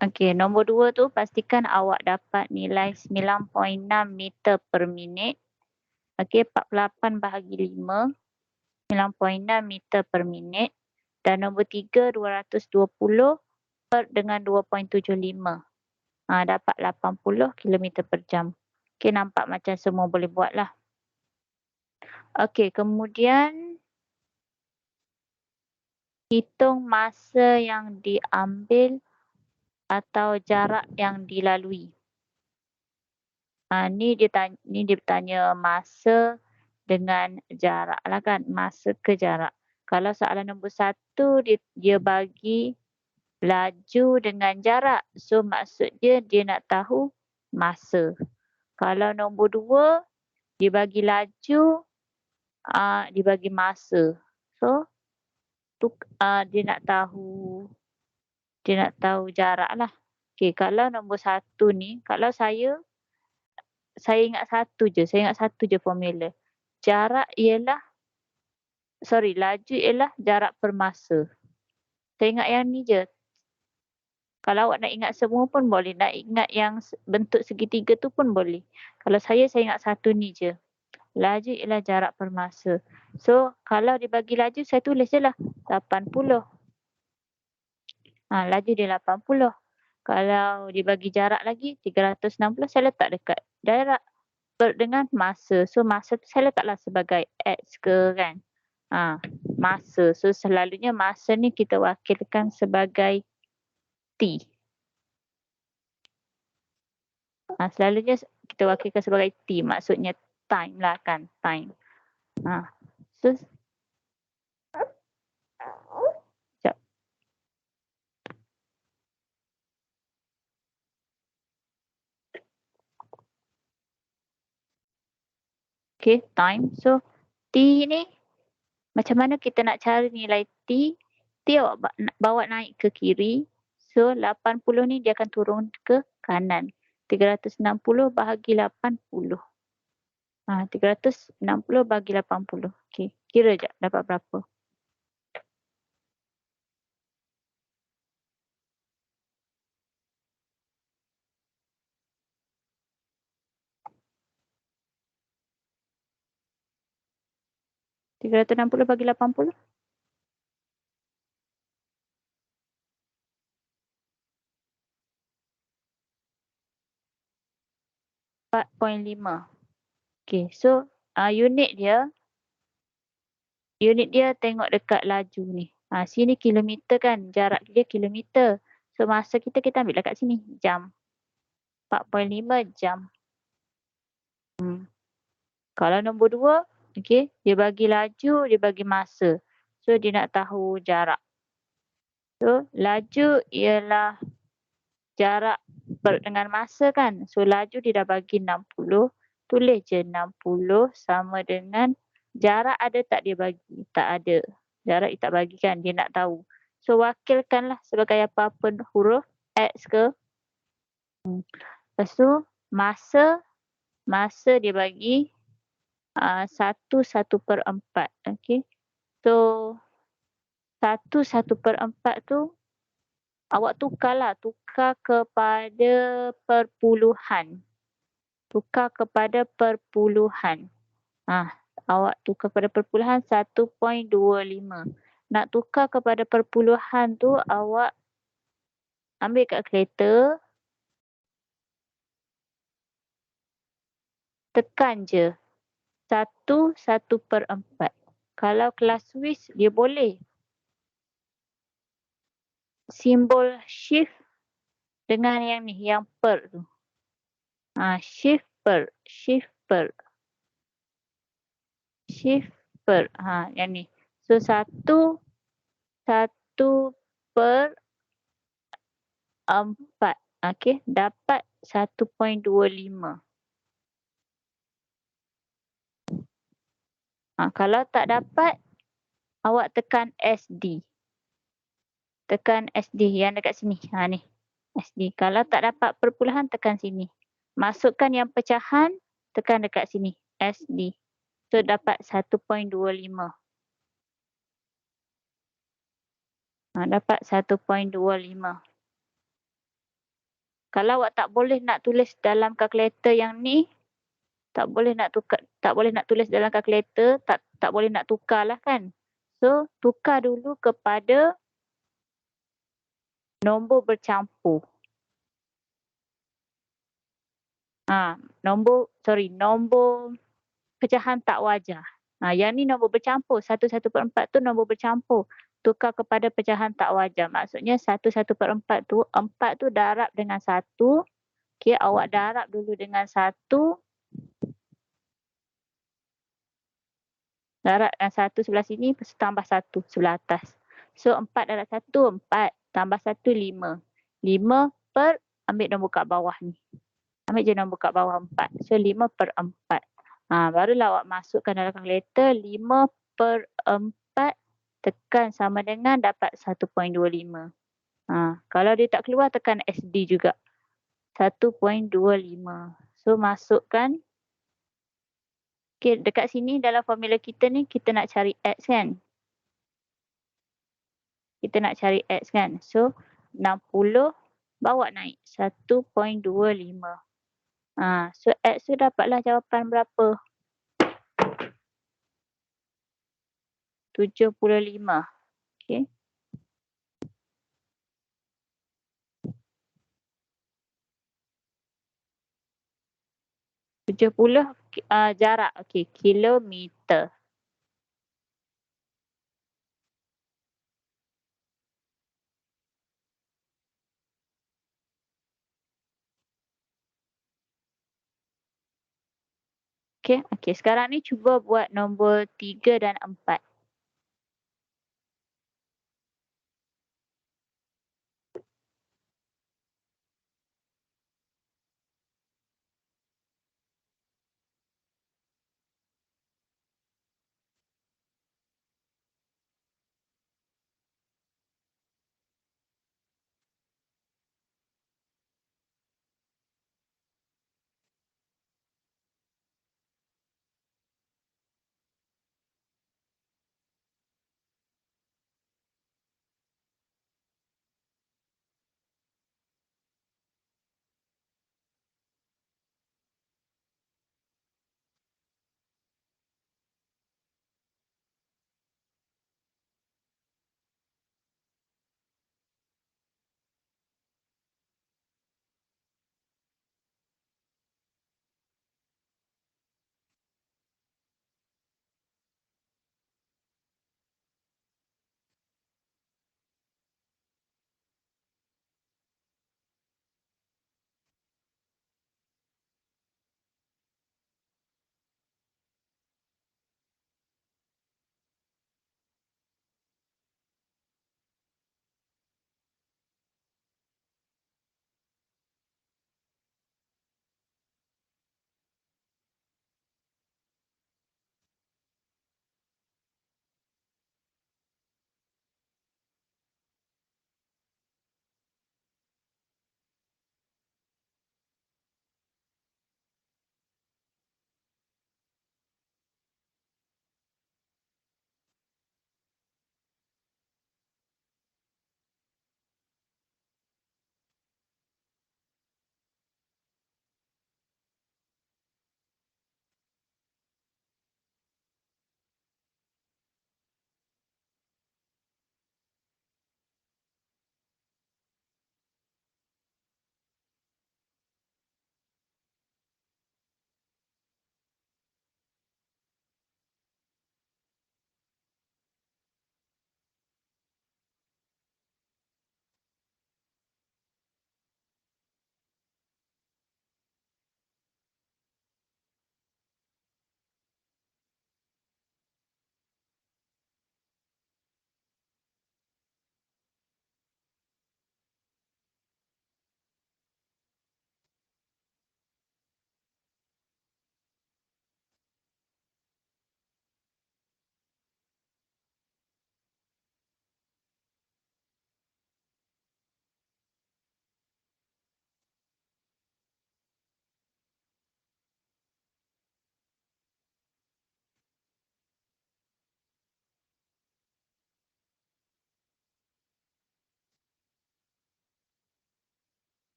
Okey, nombor 2 tu pastikan awak dapat nilai 9.6 meter per minit. Okey, 48 bahagi 5, 9.6 meter per minit. Dan nombor 3, 220 dengan 2.75. Dapat 80 kilometer per jam. Okey, nampak macam semua boleh buat lah. Okey, kemudian hitung masa yang diambil atau jarak yang dilalui. Ni dia bertanya masa dengan jarak lah kan, masa ke jarak. Kalau soalan nombor 1 dia bagi laju dengan jarak. So maksud dia nak tahu masa. Kalau nombor 2 dia bagi laju, dia bagi masa. So dia nak tahu jarak lah. Okey, kalau nombor 1 ni, kalau saya ingat satu je formula. Laju ialah jarak per masa. Saya ingat yang ni je. Kalau awak nak ingat semua pun boleh, nak ingat yang bentuk segitiga tu pun boleh. Kalau saya ingat satu ni je. Laju ialah jarak per masa. So, kalau dibagi laju, saya tulis je lah 80. Laju dia 80. Kalau dibagi jarak lagi 360, saya letak dekat jarak dengan masa. So, masa tu saya letaklah sebagai X ke kan. Masa. So, selalunya masa ni kita wakilkan sebagai T. Selalunya kita wakilkan sebagai T. Maksudnya time lah kan. Time. So, sekejap. Okay, time. So, T ni macam mana kita nak cari nilai T? T awak bawa naik ke kiri. So, 80 ni dia akan turun ke kanan. 360 bahagi 80. 360 bahagi 80. Okey, kira je dapat berapa. Tiga ratus enam puluh bagi 80. 4.5. Okey, so unit dia tengok dekat laju ni. Sini kilometer kan, jarak dia kilometer. So masa kita ambil dekat sini, jam. 4.5 jam. Kalau nombor 2, okey, dia bagi laju, dia bagi masa. So dia nak tahu jarak. So laju ialah jarak dengan masa kan. So laju dia dah bagi 60. Tulis je 60 sama dengan jarak ada tak dia bagi? Tak ada. Jarak dia tak bagi kan. Dia nak tahu. So wakilkanlah sebagai apa-apa huruf X ke. Lepas tu masa dia bagi 1/1/4. Okay. So 1/1/4 tu awak tukar kepada perpuluhan. Awak tukar kepada perpuluhan 1.25. Nak tukar kepada perpuluhan tu awak ambil kalkulator, tekan je 1/1/4. Kalau kelas Swiss dia boleh simbol shift dengan yang ni, yang per tu. Shift per. Yang ni. So 1/4. Okey, dapat 1.25. Kalau tak dapat, awak tekan SD. Tekan SD yang dekat sini. Ni. SD. Kalau tak dapat perpuluhan, tekan sini. Masukkan yang pecahan, tekan dekat sini. SD. So dapat 1.25. Dapat 1.25. Kalau awak tak boleh nak tulis dalam kalkulator yang ni, tak boleh nak tulis dalam kalkulator, tak boleh nak tukarlah kan. So, tukar dulu kepada nombor bercampur. Nombor pecahan tak wajar. Yang ni nombor bercampur. 1/4 tu nombor bercampur. Tukar kepada pecahan tak wajar. Maksudnya 1/4 tu, 4 tu darab dengan 1. Okay, awak darab dulu dengan 1. Darab dengan 1 sebelah sini, lepas tu tambah 1 sebelah atas. So, 4 darab 1, 4. Tambah 1, 5. 5 per, ambil nombor kat bawah ni. Ambil je nombor kat bawah 4. So, 5/4. Barulah awak masukkan dalam kalkulator 5/4 tekan sama dengan dapat 1.25. Kalau dia tak keluar tekan SD juga. 1.25. So masukkan. Okay, dekat sini dalam formula kita ni kita nak cari X kan. Kita nak cari X kan. So 60 bawa naik 1.25. So X tu dapatlah jawapan berapa? 75. Okay. 70 jarak. Okay, kilometer. Okay, sekarang ni cuba buat nombor 3 dan 4.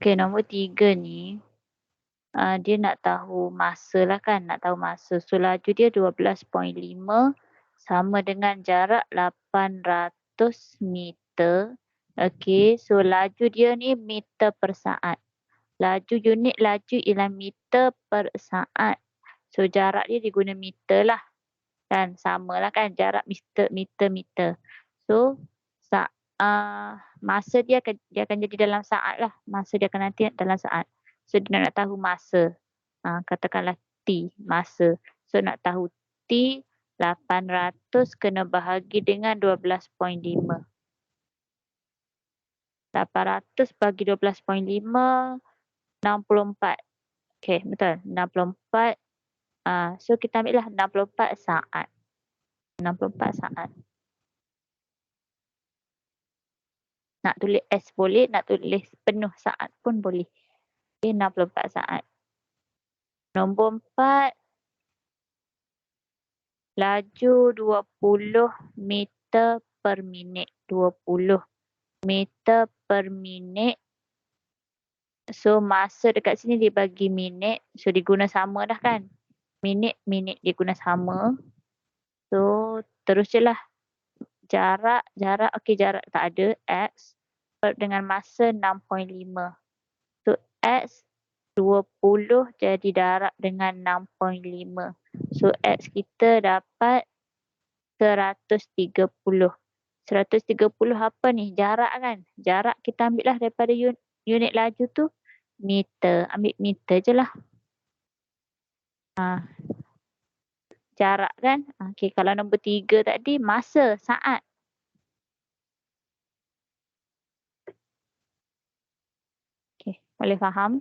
Okey, nombor 3 ni, dia nak tahu masa lah kan, nak tahu masa. So, laju dia 12.5 sama dengan jarak 800 meter. Okey, so laju dia ni meter per saat. Unit laju ialah meter per saat. So, jarak dia diguna meter lah. Kan, samalah kan jarak meter. So, masa dia akan jadi dalam saat lah. Masa dia akan nanti dalam saat. So, dia nak tahu masa. Katakanlah T, masa. So, nak tahu T, 800 kena bahagi dengan 12.5. 800 bagi 12.5, 64. Okey, betul. 64. So, kita ambil lah 64 saat. 64 saat. Nak tulis S boleh, nak tulis penuh saat pun boleh. Okay, 64 saat. Nombor 4, laju 20 meter per minit. 20 meter per minit. So, masa dekat sini dibagi minit. So, diguna sama dah kan. Minit diguna sama. So, terus je lah. Jarak, okey, jarak tak ada. X dengan masa 6.5. So, X 20 jadi darab dengan 6.5. So, X kita dapat 130. 130 apa ni? Jarak kan? Jarak kita ambil lah daripada unit laju tu. Meter. Ambil meter je lah. Jarak kan? Okey, kalau nombor 3 tadi, masa, saat. Okey, boleh faham?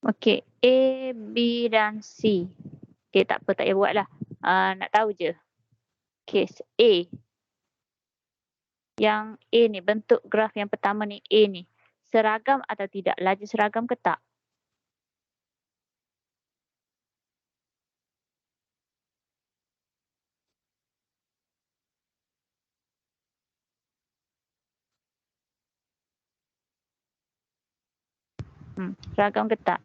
Okey, A, B dan C. Okey, tak apa, tak payah buat lah. Nak tahu je. Kes A. Yang A ni, bentuk graf yang pertama ni, A ni. Seragam atau tidak? Laju seragam ke tak? Seragam ke tak?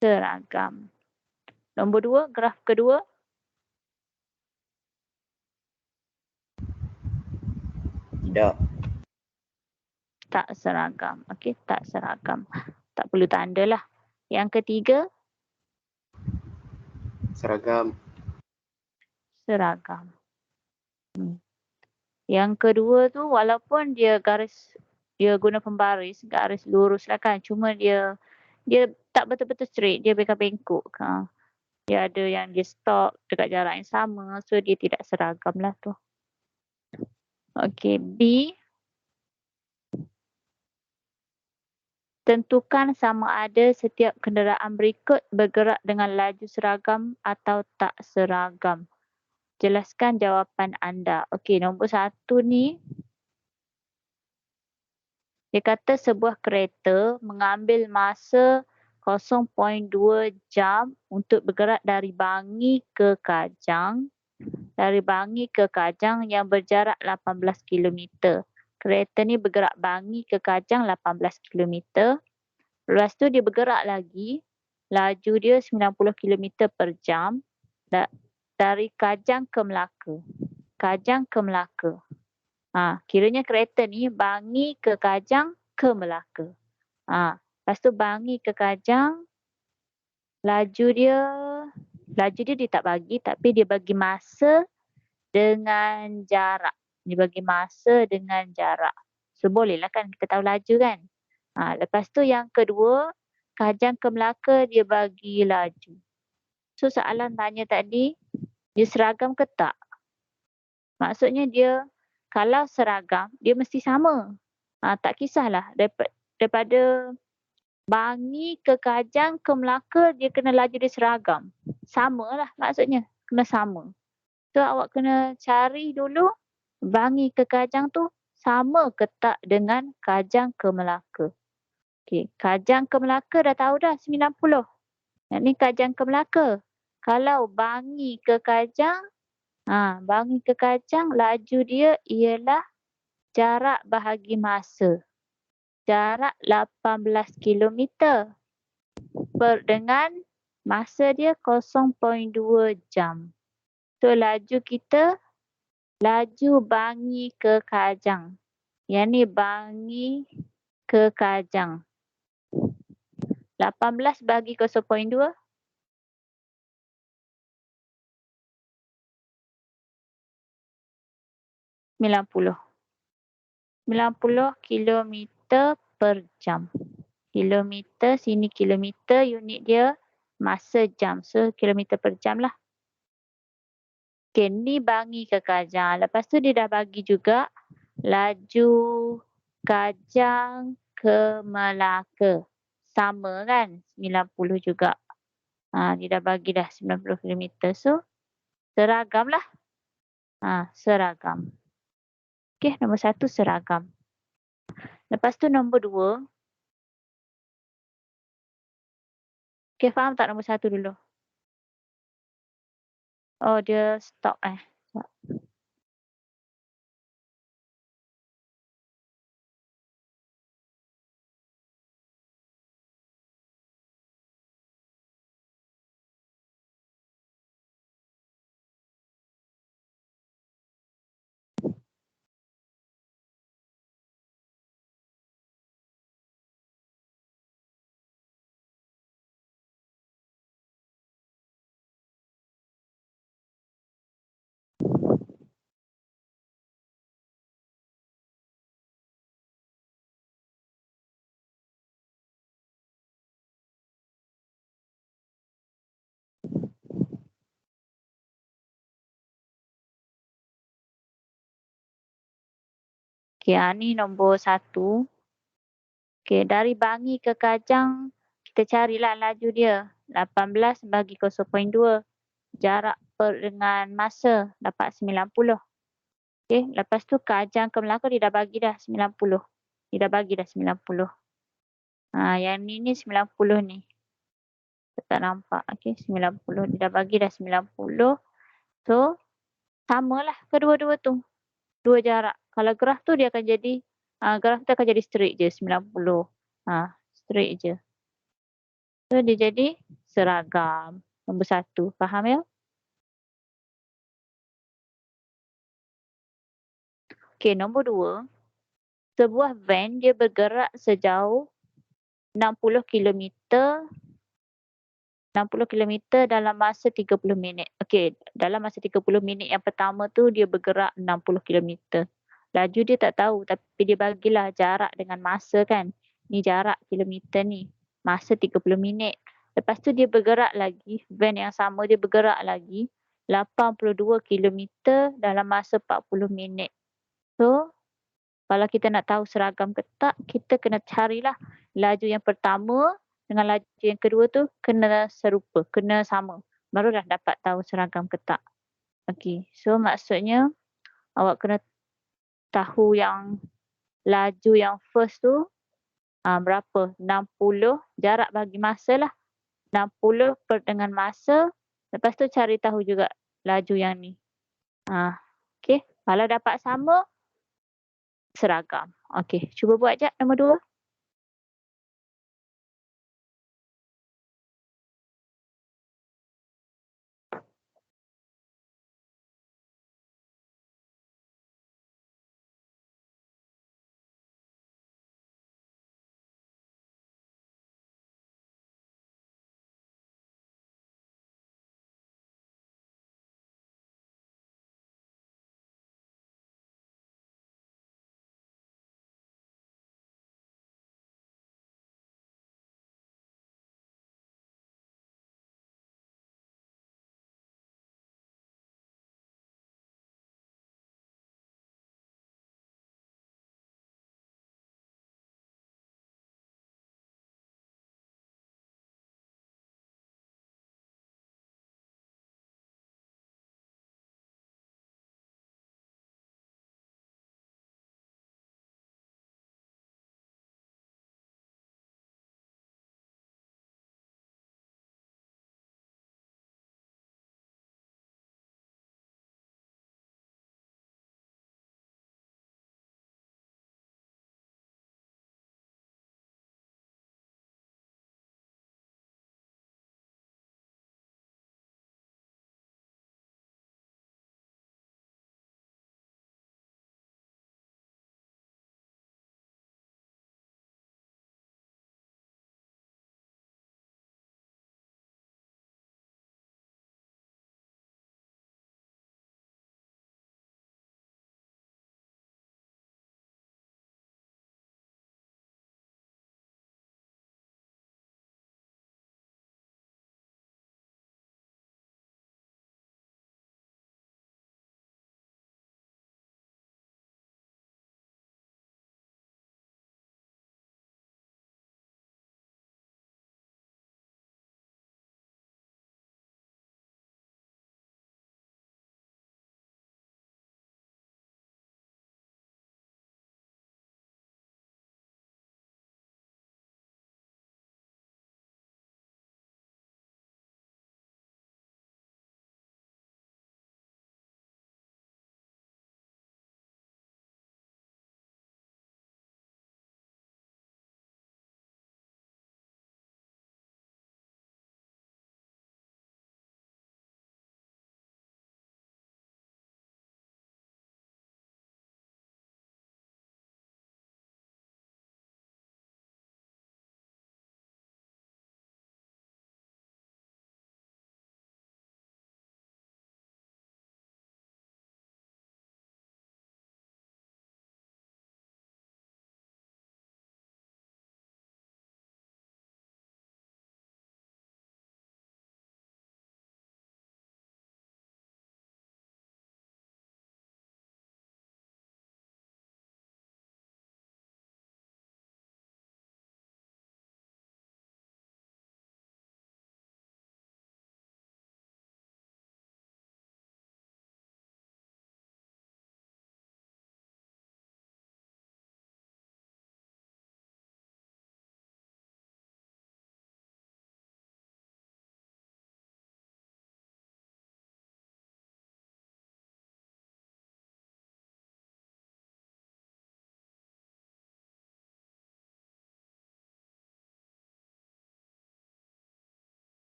Seragam. Nombor 2, graf kedua. Tidak. Tak seragam. Okey, tak seragam. Tak perlu tanda lah. Yang ketiga, Seragam. seragam. Yang kedua tu walaupun dia guna pembaris, garis lurus lah kan. Cuma dia tak betul-betul straight. Dia bengkok-bengkok. Dia ada yang dia stop dekat jarak yang sama. So, dia tidak seragam lah tu. Okey, B. Tentukan sama ada setiap kenderaan berikut bergerak dengan laju seragam atau tak seragam. Jelaskan jawapan anda. Okey, nombor 1 ni. Dia kata sebuah kereta mengambil masa 0.2 jam untuk bergerak dari Bangi ke Kajang. Dari Bangi ke Kajang yang berjarak 18 km. Kereta ni bergerak Bangi ke Kajang 18 km. Lepas tu dia bergerak lagi. Laju dia 90 km per jam. Dari Kajang ke Melaka. Kajang ke Melaka. Kiranya kereta ni Bangi ke Kajang ke Melaka. Lepas tu Bangi ke Kajang. Laju dia tak bagi, tapi dia bagi masa dengan jarak. Dia bagi masa dengan jarak. So, bolehlah kan kita tahu laju kan. Lepas tu yang kedua, Kajang ke Melaka dia bagi laju. So, soalan tanya tadi, dia seragam ke tak? Maksudnya dia, kalau seragam, dia mesti sama. Tak kisahlah. Daripada Bangi ke Kajang ke Melaka, dia kena laju dia seragam. Samalah maksudnya. Kena sama. So, awak kena cari dulu Bangi ke Kajang tu sama ke tak dengan Kajang ke Melaka. Okey, Kajang ke Melaka dah tahu dah 90. Yang ni Kajang ke Melaka. Kalau Bangi ke Kajang, Bangi ke Kajang laju dia ialah jarak bahagi masa. Jarak 18 kilometer dengan masa dia 0.2 jam. So laju kita, laju Bangi ke Kajang. Yang ni Bangi ke Kajang. 18 bagi 0.2. 90. 90 kilometer per jam. Kilometer, sini kilometer, unit dia masa jam. So, kilometer per jam lah. Okay, ni Bangi ke Kajang. Lepas tu dia dah bagi juga laju Kajang ke Melaka. Sama kan? 90 juga. Dia dah bagi dah 90 kilometer. So, seragam lah. Seragam. Okay, nombor 1 seragam. Lepas tu nombor 2. Okay, faham tak nombor 1 dulu? Oh, dia stop Sekejap. Okay, ni nombor 1. Okay, dari Bangi ke Kajang, kita carilah laju dia. 18 bagi 0.2. Jarak dengan masa dapat 90. Okay, lepas tu Kajang ke Melaka dia dah bagi dah 90. Dia dah bagi dah 90. Yang ni 90 ni. Tak nampak. Okay, 90. Dia dah bagi dah 90. So, samalah kedua-dua tu. Dua jarak. Kalau graf tu dia akan jadi, graf tu akan jadi straight je 90. Straight je. So dia jadi seragam. Nombor 1. Faham ya? Okay, nombor 2. Sebuah van dia bergerak sejauh 60 kilometer 60 kilometer dalam masa 30 minit. Okey, dalam masa 30 minit yang pertama tu dia bergerak 60 kilometer. Laju dia tak tahu tapi dia bagilah jarak dengan masa kan. Ni jarak kilometer ni. Masa 30 minit. Lepas tu dia bergerak lagi, van yang sama dia bergerak lagi 82 kilometer dalam masa 40 minit. So, kalau kita nak tahu seragam ke tak, kita kena carilah laju yang pertama dengan laju yang kedua tu kena serupa, kena sama. Barulah dapat tahu seragam ke tak. Okey, so maksudnya awak kena tahu yang laju yang first tu berapa? 60, jarak bagi masa lah. 60 per dengan masa. Lepas tu cari tahu juga laju yang ni. Okey, kalau dapat sama, seragam. Okey, cuba buat je nombor 2.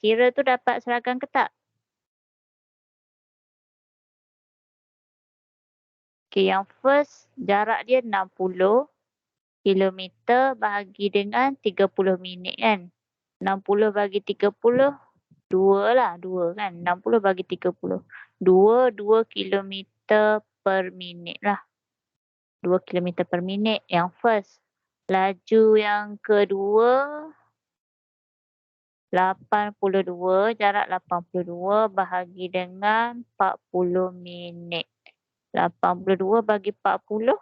Kira tu dapat seragam ke tak? Okey, yang first jarak dia 60 kilometer bahagi dengan 30 minit kan. 60 bagi 30, 2 lah, 2 kan. 60 bagi 30. 2 kilometer per minit lah. 2 kilometer per minit yang first. Laju yang kedua 82, jarak 82 bahagi dengan 40 minit. 82 bagi 40,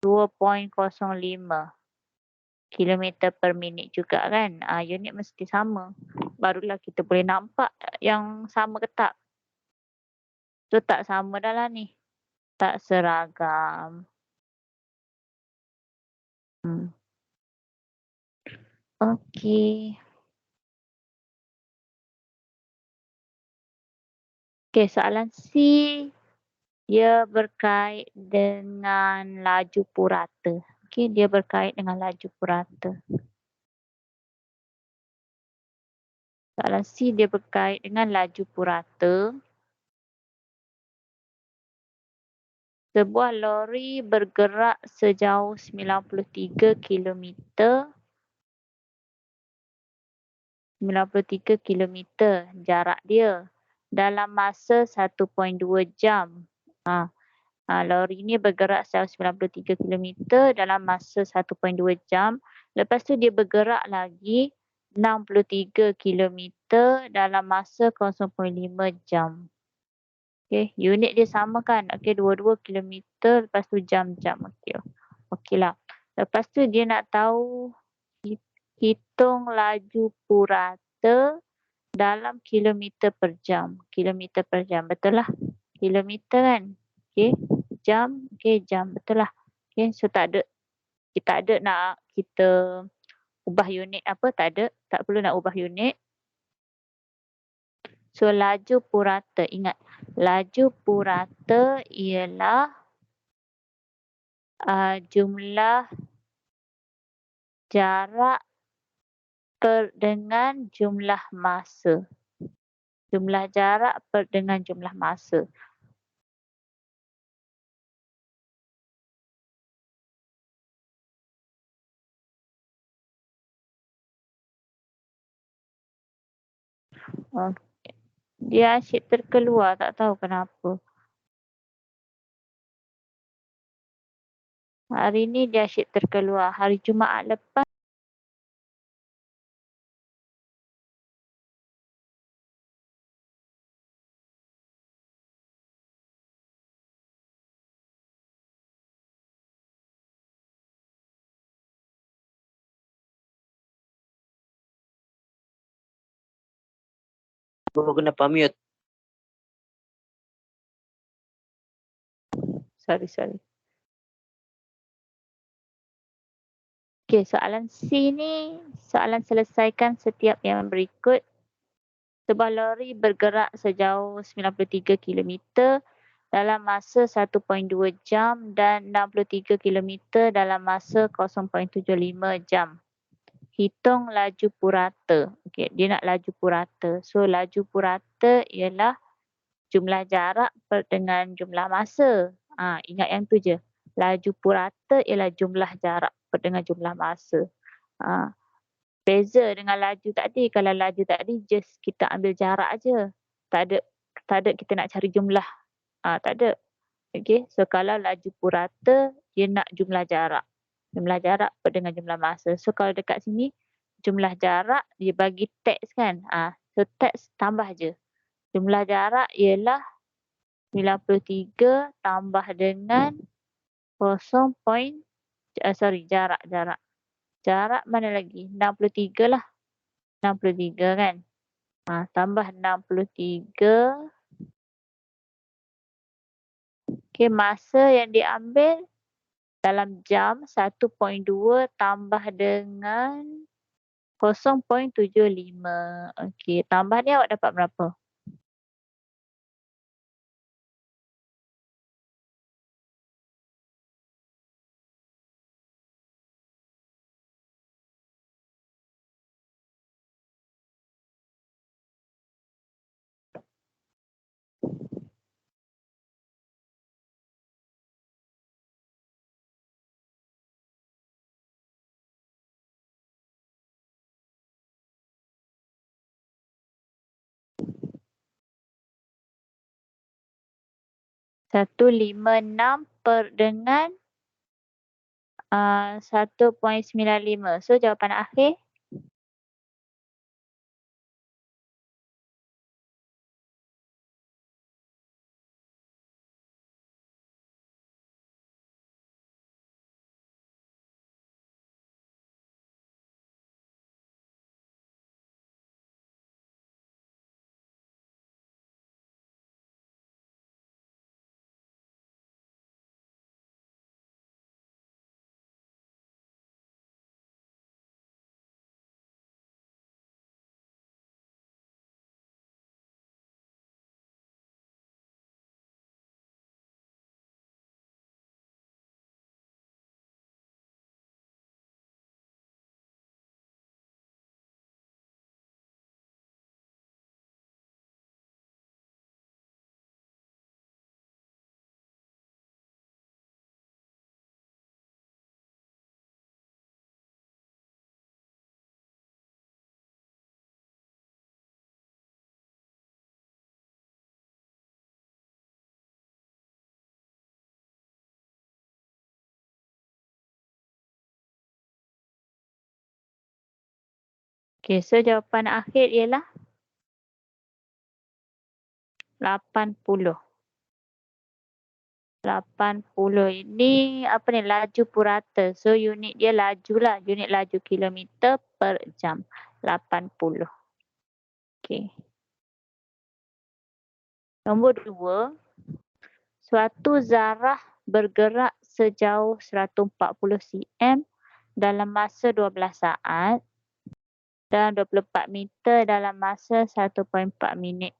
2.05 kilometer per minit juga kan. Unit mesti sama. Barulah kita boleh nampak yang sama ke tak. Tu tak sama dah lah ni. Tak seragam. Okey. Okey, soalan C. Dia berkait dengan laju purata. Okey, dia berkait dengan laju purata. Soalan C dia berkait dengan laju purata. Sebuah lori bergerak sejauh 93 kilometer. 93 kilometer jarak dia dalam masa 1.2 jam. Lori ni bergerak sejauh 93 kilometer dalam masa 1.2 jam. Lepas tu dia bergerak lagi 63 kilometer dalam masa 0.5 jam. Okey, unit dia sama kan? Okey, 22 kilometer lepas tu jam-jam. Okeylah. Lepas tu dia nak tahu hitung laju purata dalam kilometer per jam. Kilometer per jam, betul lah. Kilometer kan? Okey, jam. Okey, jam. Betul lah. Okey, so tak ada nak kita ubah unit apa, tak ada. Tak perlu nak ubah unit. So, laju purata, ingat. Laju purata ialah jumlah jarak dengan jumlah masa. Jumlah jarak dengan jumlah masa. Dia asyik terkeluar, tak tahu kenapa. Hari ni dia asyik terkeluar. Hari Jumaat lepas Baru kenapa mute? sorry. Okey, soalan C ni, soalan selesaikan setiap yang berikut. Sebuah lori bergerak sejauh 93 kilometer dalam masa 1.2 jam dan 63 kilometer dalam masa 0.75 jam. Hitung laju purata. Okey, dia nak laju purata. So, laju purata ialah jumlah jarak dengan jumlah masa. Ingat yang tu je. Laju purata ialah jumlah jarak dengan jumlah masa. Beza dengan laju tadi. Kalau laju tadi just kita ambil jarak aje. Tak ada kita nak cari jumlah. Tak ada. Okey. So kalau laju purata dia nak jumlah jarak. Jumlah jarak dengan jumlah masa. So kalau dekat sini jumlah jarak dia bagi teks kan. So teks tambah je. Jumlah jarak ialah 93 tambah dengan jarak. Jarak mana lagi? 63 lah. 63 kan. Tambah 63. Okey, masa yang diambil dalam jam 1.2 tambah dengan 0.75. Okey, tambah ni awak dapat berapa? 156 dengan 1.95. So jawapan akhir so jawapan akhir ialah 80. 80 ini apa ni, laju purata. So unit dia laju lah. Unit laju kilometer per jam. 80. Okey. Nombor 2. Suatu zarah bergerak sejauh 140 cm dalam masa 12 saat dan 24 meter dalam masa 1.4 minit.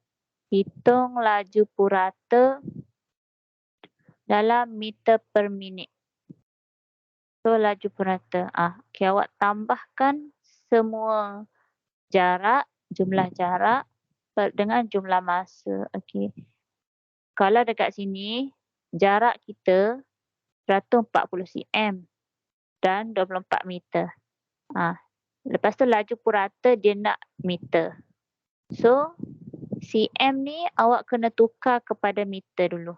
Hitung laju purata dalam meter per minit. So laju purata. Okay, awak tambahkan semua jarak, jumlah jarak dengan jumlah masa. Okay. Kalau dekat sini, jarak kita 140 cm dan 24 meter. Lepas tu laju purata dia nak meter. So, cm ni awak kena tukar kepada meter dulu.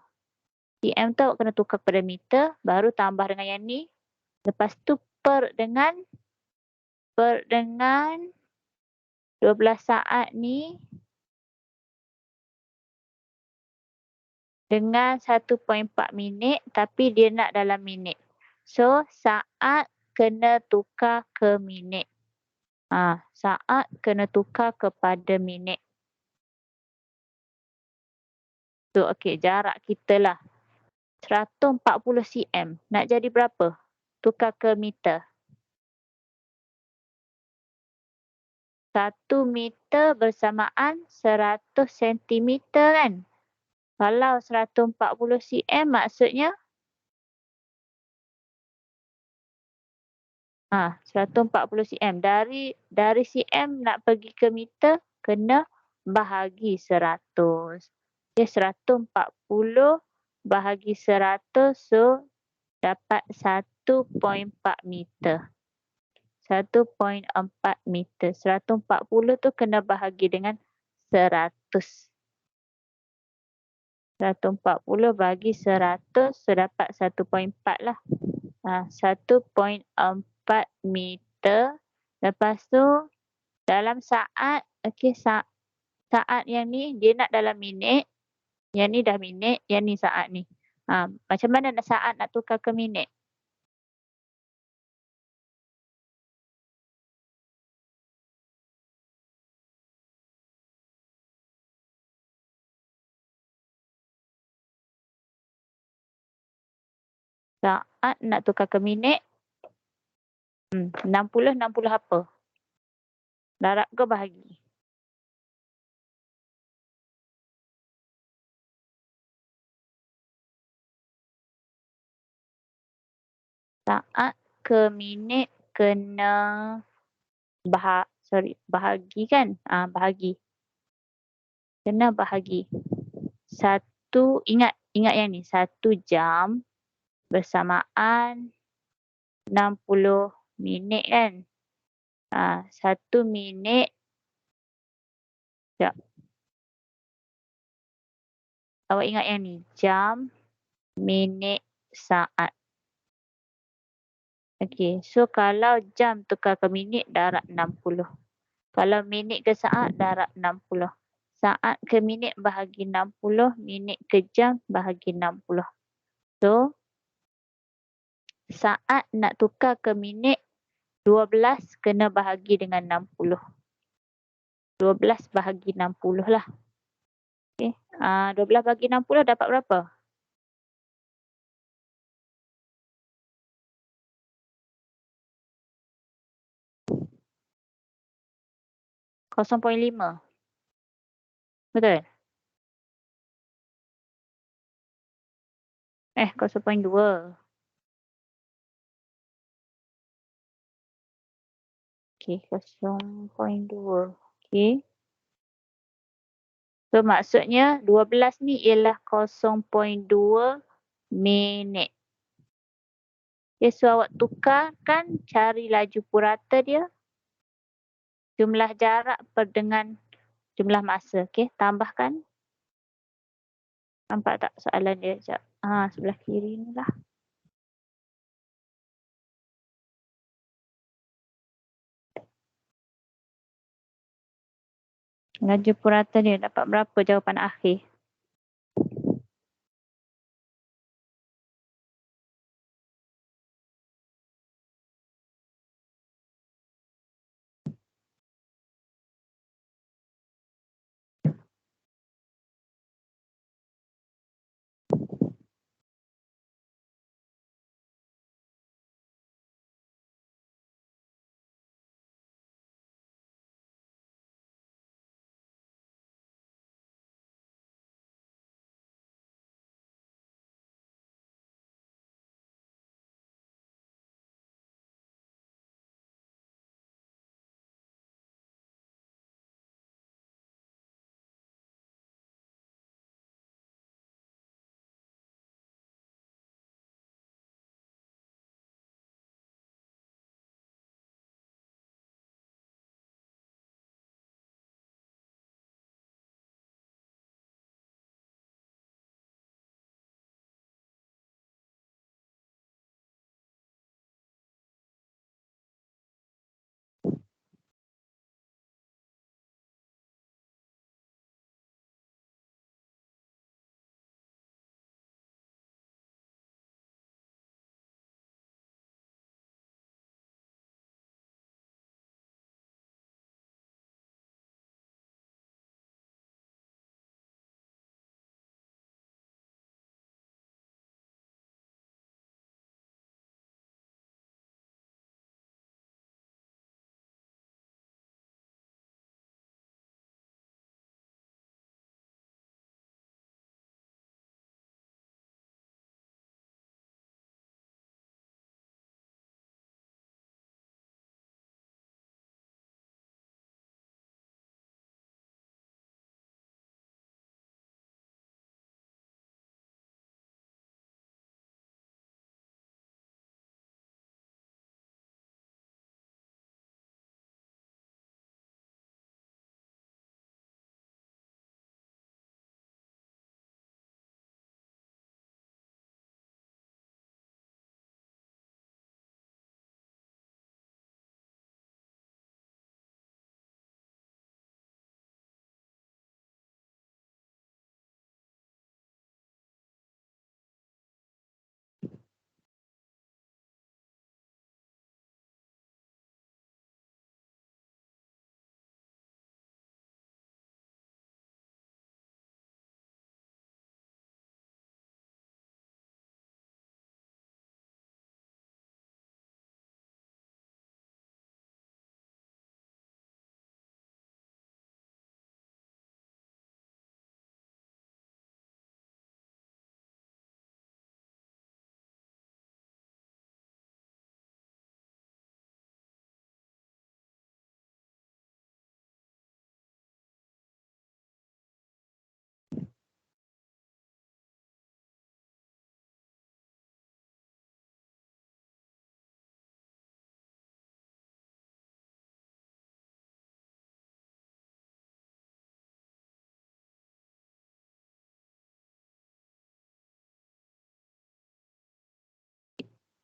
cm tu awak kena tukar kepada meter, baru tambah dengan yang ni. Lepas tu per dengan 12 saat ni dengan 1.4 minit tapi dia nak dalam minit. So, saat kena tukar ke minit. Saat kena tukar kepada minit. So, okey, jarak kita lah 140 cm. Nak jadi berapa? Tukar ke meter. 1 meter bersamaan 100 cm kan? Kalau 140 cm maksudnya 140 cm. Dari cm nak pergi ke meter kena bahagi 100. Dia 140 bahagi 100, so dapat 1.4 meter. 1.4 meter. 140 tu kena bahagi dengan 100. 140 bagi 100, so dapat 1.4 lah. 1.4 meter. Lepas tu dalam saat, saat yang ni dia nak dalam minit. Yang ni dah minit, yang ni saat ni. Macam mana nak saat nak tukar ke minit? Saat nak tukar ke minit. 60 apa? Darab ke bahagi? Saat ke minit kena bahagi kan? Bahagi. Kena bahagi. Ingat yang ni. 1 jam bersamaan 60 minit kan? 1 minit. Sekejap. Awak ingat yang ni. Jam minit, saat. Okey, so kalau jam tukar ke minit darab 60. Kalau minit ke saat darab 60. Saat ke minit bahagi 60, minit ke jam bahagi 60. So, saat nak tukar ke minit, 12 kena bahagi dengan 60. 12 bahagi 60 lah. Okey, 12 bahagi 60 dapat berapa? 0.5. Betul? 0.2. Okey, 0.2. Okey. So, maksudnya 12 ni ialah 0.2 minit. Okay, so awak tukarkan, cari laju purata dia, jumlah jarak dengan jumlah masa. Okey, tambahkan. Nampak tak soalan dia? Sekejap. Sebelah kiri ni lah. Laju purata dia dapat berapa jawapan akhir?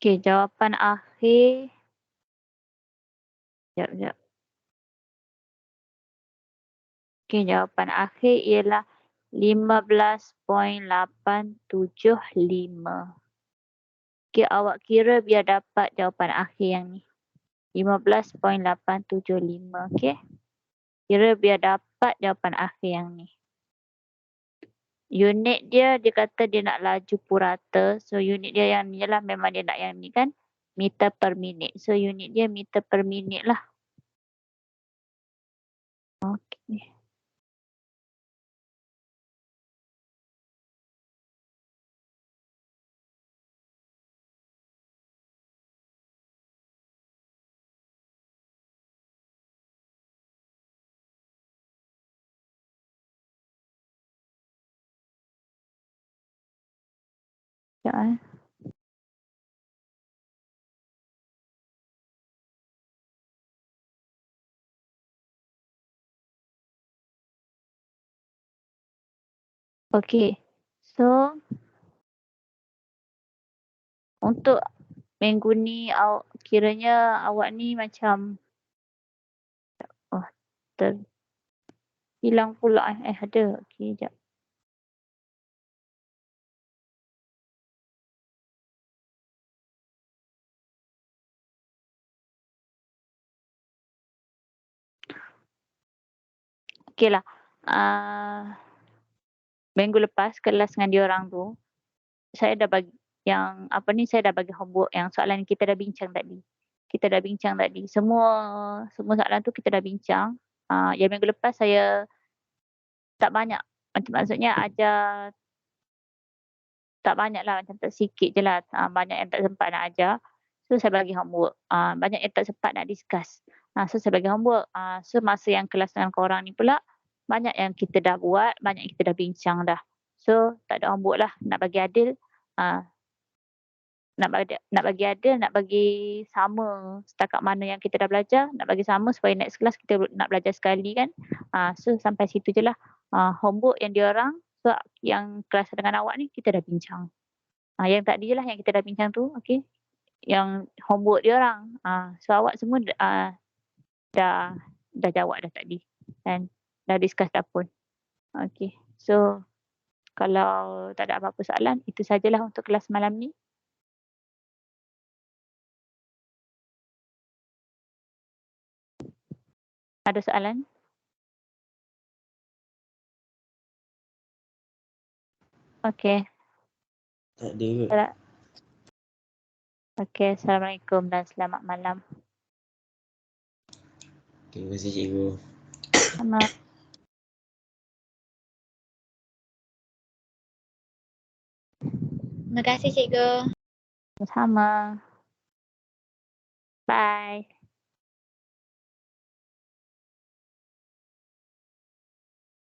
Okey, jawapan akhir. Sekejap. Okey, jawapan akhir ialah 15.875. Okey, awak kira biar dapat jawapan akhir yang ni. 15.875. Okey. Kira biar dapat jawapan akhir yang ni. Unit dia kata dia nak laju purata. So unit dia yang ni lah, memang dia nak yang ni kan. Meter per minit. So unit dia meter per minit lah. Okey. Sekejap eh. Okey. So untuk minggu ni kiranya awak ni macam hilang pula ada. Okey, jap. Okeylah. Minggu lepas kelas dengan diorang tu, saya dah bagi saya dah bagi homework yang soalan yang kita dah bincang tadi. Semua soalan tu kita dah bincang. Yang minggu lepas saya tak banyak. Maksudnya ajar tak banyaklah, macam tak sikit je lah. Banyak yang tak sempat nak ajar. So saya bagi homework. Banyak yang tak sempat nak discuss. So saya bagi homework. So masa yang kelas dengan korang ni pula, banyak yang kita dah buat, banyak yang kita dah bincang dah. So tak ada homework lah. Nak bagi adil, nak bagi sama setakat mana yang kita dah belajar, nak bagi sama supaya next class kita nak belajar sekali kan. So sampai situ je lah. Homework yang diorang, so yang kelas dengan awak ni kita dah bincang. Yang tadi je lah yang kita dah bincang tu, okey. Yang homework diorang. So awak semua dah jawab dah tadi kan. Dah discuss dah pun. Okey. So kalau tak ada apa-apa soalan, itu sajalah untuk kelas malam ni. Ada soalan? Okey. Tak ada kot. Okey, Assalamualaikum dan selamat malam. Terima kasih cikgu. Sama. Terima kasih cikgu. Sama. Bye.